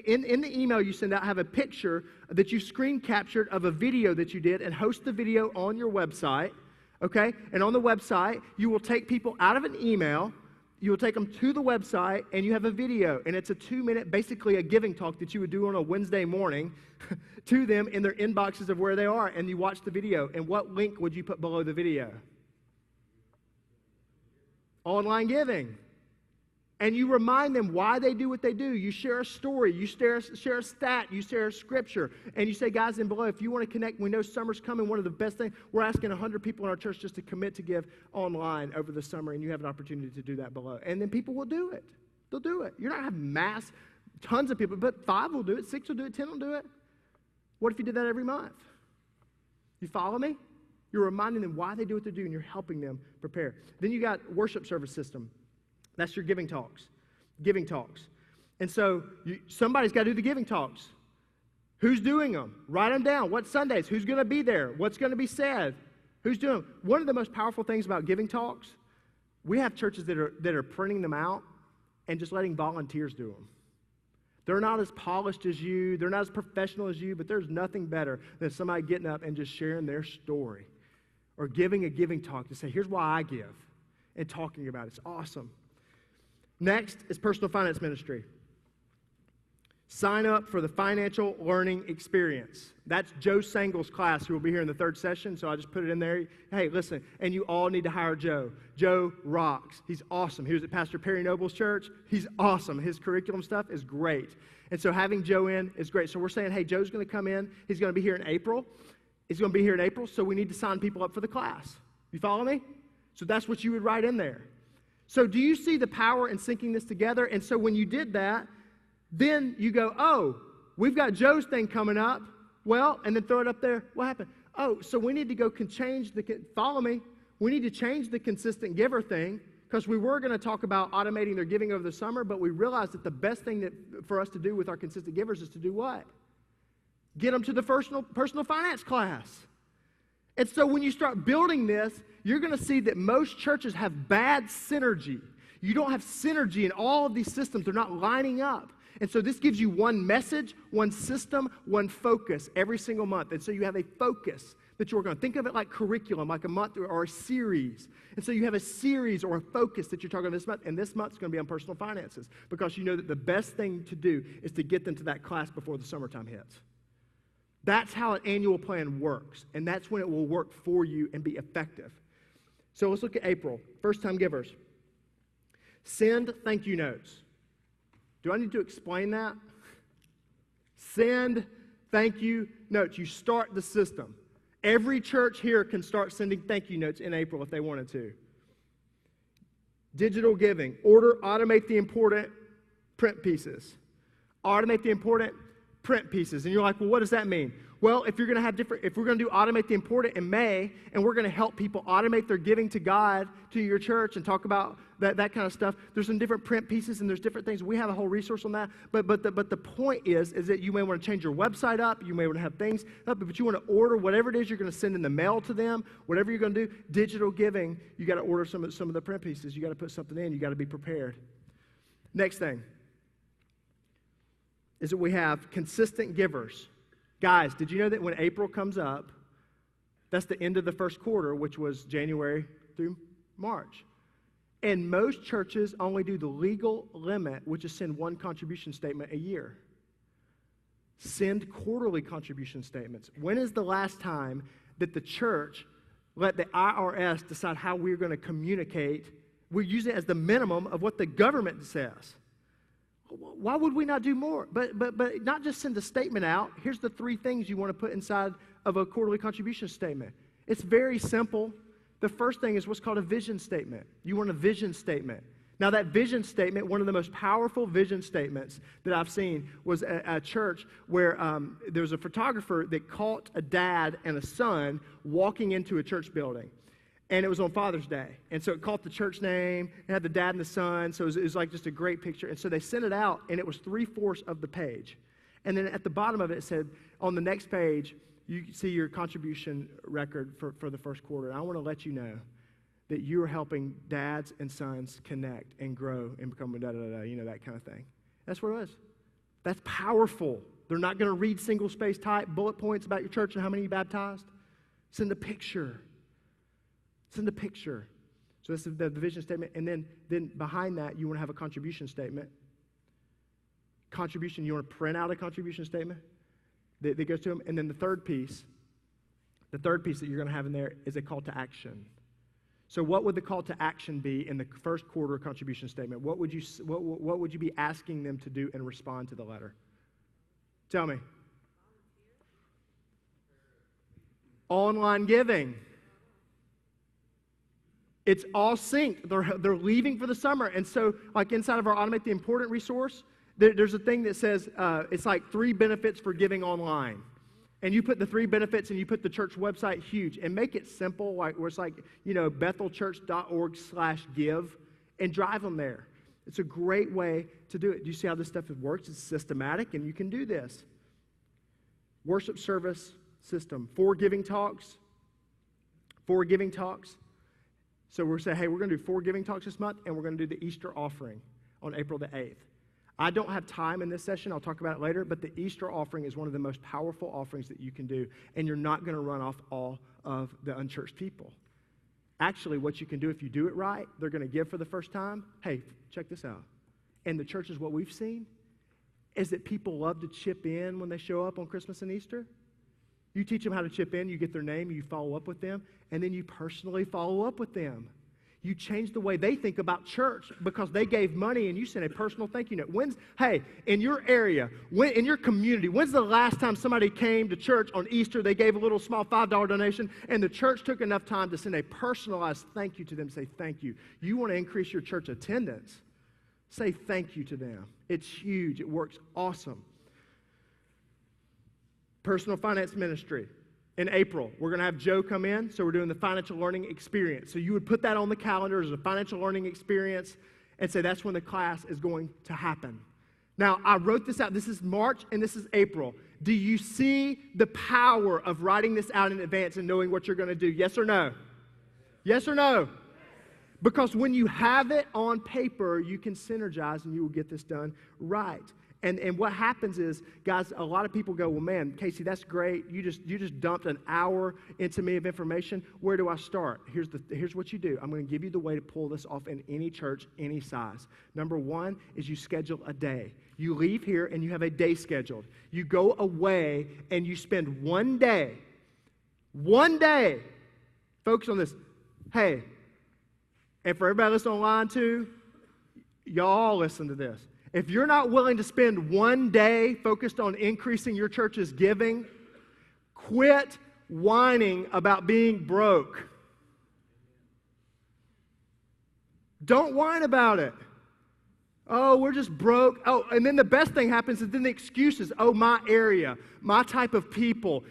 in the email you send out, have a picture that you screen captured of a video that you did and host the video on your website. okay? And on the website, you will take people out of an email, you will take them to the website, and you have a video. And it's a 2-minute, basically a giving talk that you would do on a Wednesday morning to them in their inboxes of where they are. And you watch the video. And what link would you put below the video? Online giving. And you remind them why they do what they do. You share a story. You share a stat. You share a scripture. And you say, guys, in below, if you want to connect, we know summer's coming. One of the best things, we're asking 100 people in our church just to commit to give online over the summer, and you have an opportunity to do that below. And then people will do it. They'll do it. You're not going to have tons of people, but 5 will do it, 6 will do it, 10 will do it. What if you did that every month? You follow me? You're reminding them why they do what they do, and you're helping them prepare. Then you got worship service system. That's your giving talks. Giving talks. And so somebody's got to do the giving talks. Who's doing them? Write them down. What Sundays? Who's going to be there? What's going to be said? Who's doing them? One of the most powerful things about giving talks, we have churches that are printing them out and just letting volunteers do them. They're not as polished as you. They're not as professional as you, but there's nothing better than somebody getting up and just sharing their story or giving a giving talk to say, here's why I give, and talking about it. It's awesome. Next is personal finance ministry. Sign up for the financial learning experience. That's Joe Sangel's class, who will be here in the 3rd session, so I just put it in there. Hey, listen, and you all need to hire Joe. Joe rocks. He's awesome. He was at Pastor Perry Noble's church. He's awesome. His curriculum stuff is great. And so having Joe in is great. So we're saying, hey, Joe's going to come in. He's going to be here in April. He's going to be here in April, so we need to sign people up for the class. You follow me? So that's what you would write in there. So do you see the power in syncing this together? And so when you did that, then you go, oh, we've got Joe's thing coming up. Well, and then throw it up there. What happened? Oh, so we need to go follow me. We need to change the consistent giver thing, because we were going to talk about automating their giving over the summer, but we realized that the best thing for us to do with our consistent givers is to do what? Get them to the personal finance class. And so when you start building this, you're going to see that most churches have bad synergy. You don't have synergy in all of these systems. They're not lining up. And so this gives you one message, one system, one focus every single month. And so you have a focus that you're going to think of it like curriculum, like a month or a series. And so you have a series or a focus that you're talking about this month, and this month's going to be on personal finances, because you know that the best thing to do is to get them to that class before the summertime hits. That's how an annual plan works, and that's when it will work for you and be effective. So let's look at April. First-time givers. Send thank you notes. Do I need to explain that? Send thank you notes. You start the system. Every church here can start sending thank you notes in April if they wanted to. Digital giving. Automate the important print pieces. Automate the important print pieces. And you're like, well, what does that mean? Well, if we're going to do automate the important in May, and we're going to help people automate their giving to God, to your church, and talk about that kind of stuff, there's some different print pieces and there's different things. We have a whole resource on that. But the point is that you may want to change your website up, you may want to have things up, but you want to order whatever it is you're going to send in the mail to them, whatever you're going to do. Digital giving, you got to order some of the print pieces. You got to put something in. You got to be prepared. Next thing is that we have consistent givers. Guys, did you know that when April comes up, that's the end of the first quarter, which was January through March. And most churches only do the legal limit, which is send one contribution statement a year. Send quarterly contribution statements. When is the last time that the church let the IRS decide how we're going to communicate? We use it as the minimum of what the government says. Why would we not do more? But not just send a statement out. Here's the 3 things you want to put inside of a quarterly contribution statement. It's very simple. The first thing is what's called a vision statement. You want a vision statement. Now, that vision statement, one of the most powerful vision statements that I've seen was a church where there was a photographer that caught a dad and a son walking into a church building. And it was on Father's Day. And so it caught the church name, it had the dad and the son, so it was like just a great picture. And so they sent it out, and it was 3/4 of the page. And then at the bottom of it, it said, on the next page, you see your contribution record for the first quarter. And I want to let you know that you are helping dads and sons connect and grow and become a da-da-da-da, you know, that kind of thing. That's what it was. That's powerful. They're not going to read single-space type bullet points about your church and how many you baptized. Send a picture. Send a picture. So this is the vision statement. And then behind that, you want to have a contribution statement. Contribution, you want to print out a contribution statement that goes to them. And then the third piece that you're going to have in there is a call to action. So what would the call to action be in the first quarter contribution statement? What would you be asking them to do and respond to the letter? Tell me. Online giving. It's all synced. They're leaving for the summer. And so, like inside of our Automate the Important resource, there's a thing that says it's like 3 benefits for giving online. And you put the 3 benefits and you put the church website huge and make it simple, like where it's like, bethelchurch.org/give and drive them there. It's a great way to do it. Do you see how this stuff works? It's systematic and you can do this. Worship service system. 4 giving talks. 4 giving talks. So we're saying, hey, we're going to do 4 giving talks this month, and we're going to do the Easter offering on April the 8th. I don't have time in this session. I'll talk about it later, but the Easter offering is one of the most powerful offerings that you can do, and you're not going to run off all of the unchurched people. Actually, what you can do if you do it right, they're going to give for the first time. Hey, check this out. And the church is what we've seen, is that people love to chip in when they show up on Christmas and Easter. You teach them how to chip in, you get their name, you follow up with them, and then you personally follow up with them. You change the way they think about church because they gave money and you sent a personal thank you note. Hey, in your area, in your community, when's the last time somebody came to church on Easter, they gave a little small $5 donation, and the church took enough time to send a personalized thank you to them, say thank you. You want to increase your church attendance, say thank you to them. It's huge. It works awesome. Personal finance ministry. In April, we're going to have Joe come in, so we're doing the financial learning experience. So you would put that on the calendar as a financial learning experience and say that's when the class is going to happen. Now, I wrote this out. This is March and this is April. Do you see the power of writing this out in advance and knowing what you're going to do? Yes or no? Yes or no? Because when you have it on paper, you can synergize and you will get this done right. And what happens is, guys, a lot of people go, well, man, Casey, that's great. You just dumped an hour into me of information. Where do I start? Here's what you do. I'm going to give you the way to pull this off in any church, any size. Number 1 is you schedule a day. You leave here and you have a day scheduled. You go away and you spend one day, focus on this. Hey, and for everybody listening online too, y'all listen to this. If you're not willing to spend one day focused on increasing your church's giving, quit whining about being broke. Don't whine about it. Oh, we're just broke. Oh, and then the best thing happens is then the excuses. Oh, my area, my type of people.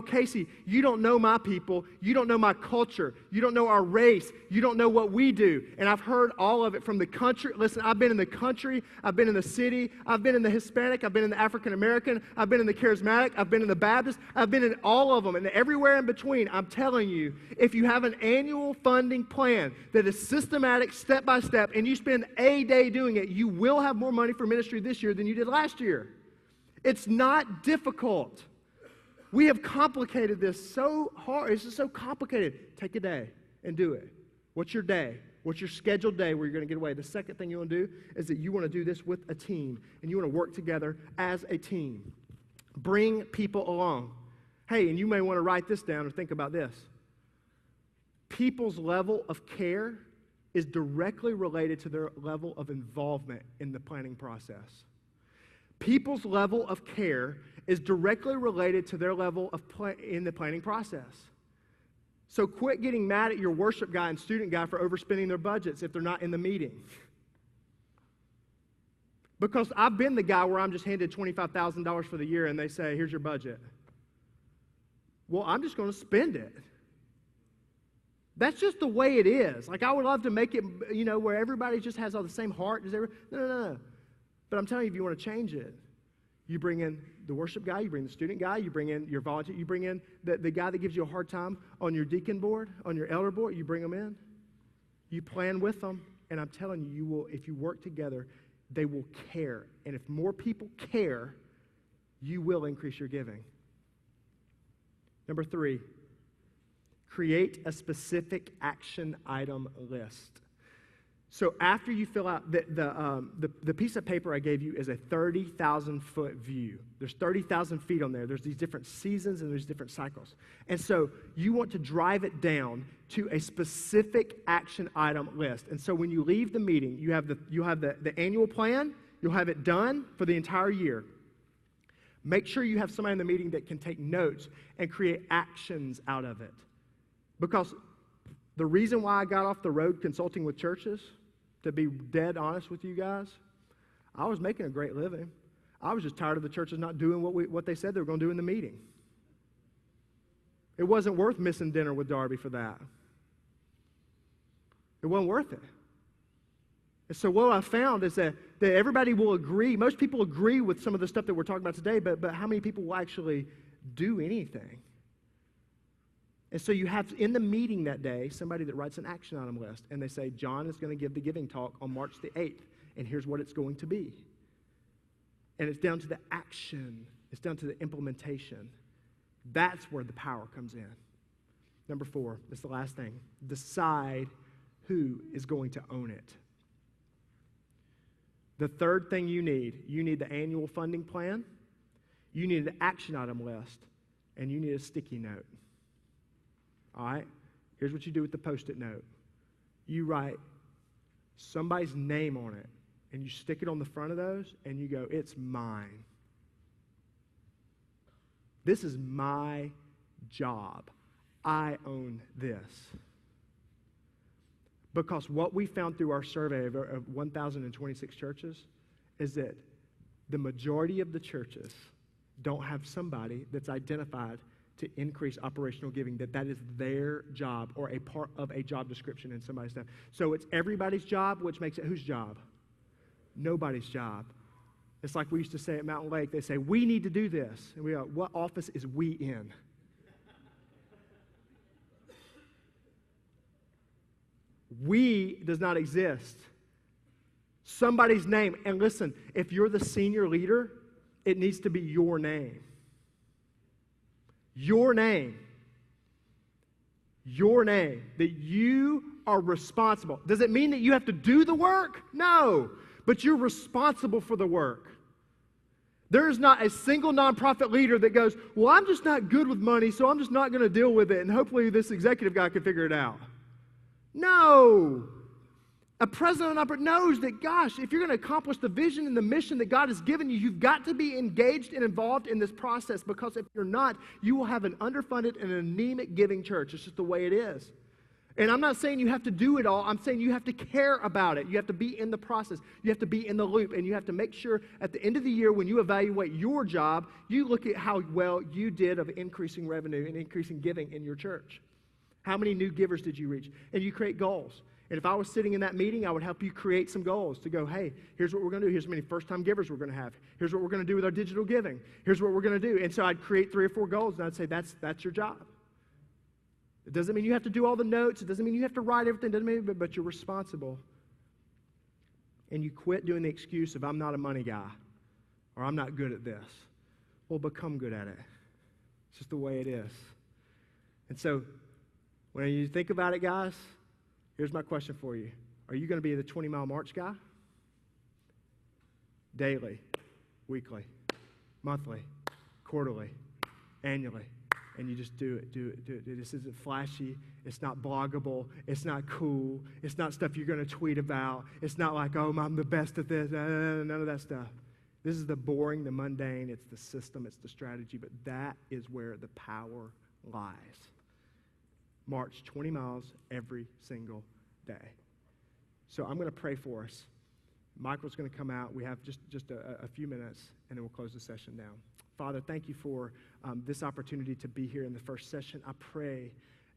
Casey, you don't know my people. You don't know my culture. You don't know our race. You don't know what we do. And I've heard all of it from the country. Listen, I've been in the country. I've been in the city. I've been in the Hispanic. I've been in the African American. I've been in the Charismatic. I've been in the Baptist. I've been in all of them. And everywhere in between, I'm telling you, if you have an annual funding plan that is systematic, step by step, and you spend a day doing it, you will have more money for ministry this year than you did last year. It's not difficult. We have complicated this so hard. It's just so complicated. Take a day and do it. What's your day? What's your scheduled day where you're going to get away? The second thing you want to do is that you want to do this with a team, and you want to work together as a team. Bring people along. Hey, and you may want to write this down or think about this. People's level of care is directly related to their level of involvement in the planning process. People's level of care is directly related to their level of in the planning process. So quit getting mad at your worship guy and student guy for overspending their budgets if they're not in the meeting. Because I've been the guy where I'm just handed $25,000 for the year and they say, here's your budget. Well, I'm just going to spend it. That's just the way it is. Like, I would love to make it, where everybody just has all the same heart. No. But I'm telling you, if you want to change it, you bring in the worship guy, you bring the student guy, you bring in your volunteer, you bring in the guy that gives you a hard time on your deacon board, on your elder board, you bring them in. You plan with them, and I'm telling you, if you work together, they will care. And if more people care, you will increase your giving. Number 3. create a specific action item list. So after you fill out, the piece of paper I gave you is a 30,000-foot view. There's 30,000 feet on there. There's these different seasons and there's different cycles. And so you want to drive it down to a specific action item list. And so when you leave the meeting, you'll have the annual plan. You'll have it done for the entire year. Make sure you have somebody in the meeting that can take notes and create actions out of it. Because the reason why I got off the road consulting with churches, to be dead honest with you guys, I was making a great living. I was just tired of the churches not doing what they said they were going to do in the meeting. It wasn't worth missing dinner with Darby for that. It wasn't worth it. And so what I found is that everybody will agree. Most people agree with some of the stuff that we're talking about today, but how many people will actually do anything? And so you have in the meeting that day somebody that writes an action item list, and they say, John is going to give the giving talk on March the 8th, and here's what it's going to be. And it's down to the action. It's down to the implementation. That's where the power comes in. Number 4, that's the last thing. Decide who is going to own it. The third thing you need the annual funding plan, you need an action item list, and you need a sticky note. All right? Here's what you do with the Post-it note. You write somebody's name on it, and you stick it on the front of those, and you go, it's mine. This is my job. I own this. Because what we found through our survey of 1,026 churches is that the majority of the churches don't have somebody that's identified to increase operational giving, that is their job or a part of a job description in somebody's staff. So it's everybody's job, which makes it whose job? Nobody's job. It's like we used to say at Mountain Lake. They say, we need to do this. And we go, what office is we in? We does not exist. Somebody's name. And listen, if you're the senior leader, it needs to be your name. Your name. Your name. That you are responsible. Does it mean that you have to do the work? No. But you're responsible for the work. There is not a single nonprofit leader that goes, well, I'm just not good with money, so I'm just not going to deal with it, and hopefully this executive guy can figure it out. No. A president knows that, gosh, if you're going to accomplish the vision and the mission that God has given you, you've got to be engaged and involved in this process, because if you're not, you will have an underfunded and anemic giving church. It's just the way it is. And I'm not saying you have to do it all. I'm saying you have to care about it. You have to be in the process. You have to be in the loop. And you have to make sure at the end of the year when you evaluate your job, you look at how well you did of increasing revenue and increasing giving in your church. How many new givers did you reach? And you create goals. And if I was sitting in that meeting, I would help you create some goals to go, hey, here's what we're going to do. Here's how many first-time givers we're going to have. Here's what we're going to do with our digital giving. Here's what we're going to do. And so I'd create 3 or 4 goals, and I'd say, that's your job. It doesn't mean you have to do all the notes. It doesn't mean you have to write everything. It doesn't mean, but you're responsible. And you quit doing the excuse of, I'm not a money guy, or I'm not good at this. Well, become good at it. It's just the way it is. And so when you think about it, guys, here's my question for you. Are you going to be the 20-mile march guy? Daily, weekly, monthly, quarterly, annually. And you just do it. This isn't flashy. It's not bloggable. It's not cool. It's not stuff you're going to tweet about. It's not like, oh, I'm the best at this. None of that stuff. This is the boring, the mundane. It's the system. It's the strategy. But that is where the power lies. March 20 miles every single day. So I'm going to pray for us. Michael's going to come out. We have just a few minutes, and then we'll close the session down. Father, thank you for this opportunity to be here in the first session. I pray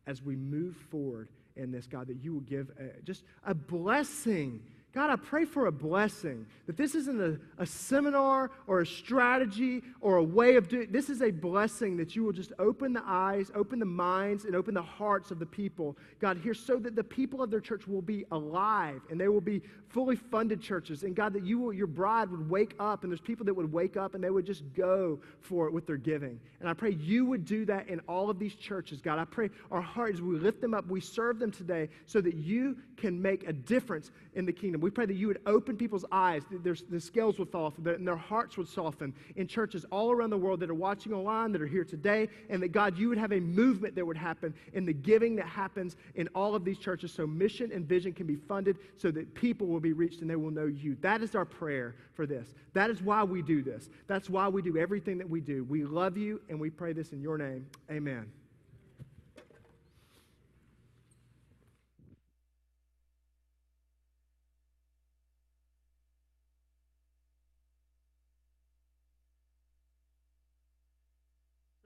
as we move forward in this, God, that you will give just a blessing. God, I pray for a blessing, that this isn't a seminar or a strategy or a way of doing. This is a blessing that you will just open the eyes, open the minds, and open the hearts of the people, God, here, so that the people of their church will be alive and they will be fully funded churches. And God, that your bride would wake up, and there's people that would wake up and they would just go for it with their giving. And I pray you would do that in all of these churches, God. I pray our hearts, we lift them up, we serve them today so that you can make a difference in the kingdom. We pray that you would open people's eyes, the scales would fall off, and their hearts would soften in churches all around the world that are watching online, that are here today, and that, God, you would have a movement that would happen in the giving that happens in all of these churches so mission and vision can be funded so that people will be reached and they will know you. That is our prayer for this. That is why we do this. That's why we do everything that we do. We love you, and we pray this in your name. Amen.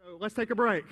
So let's take a break.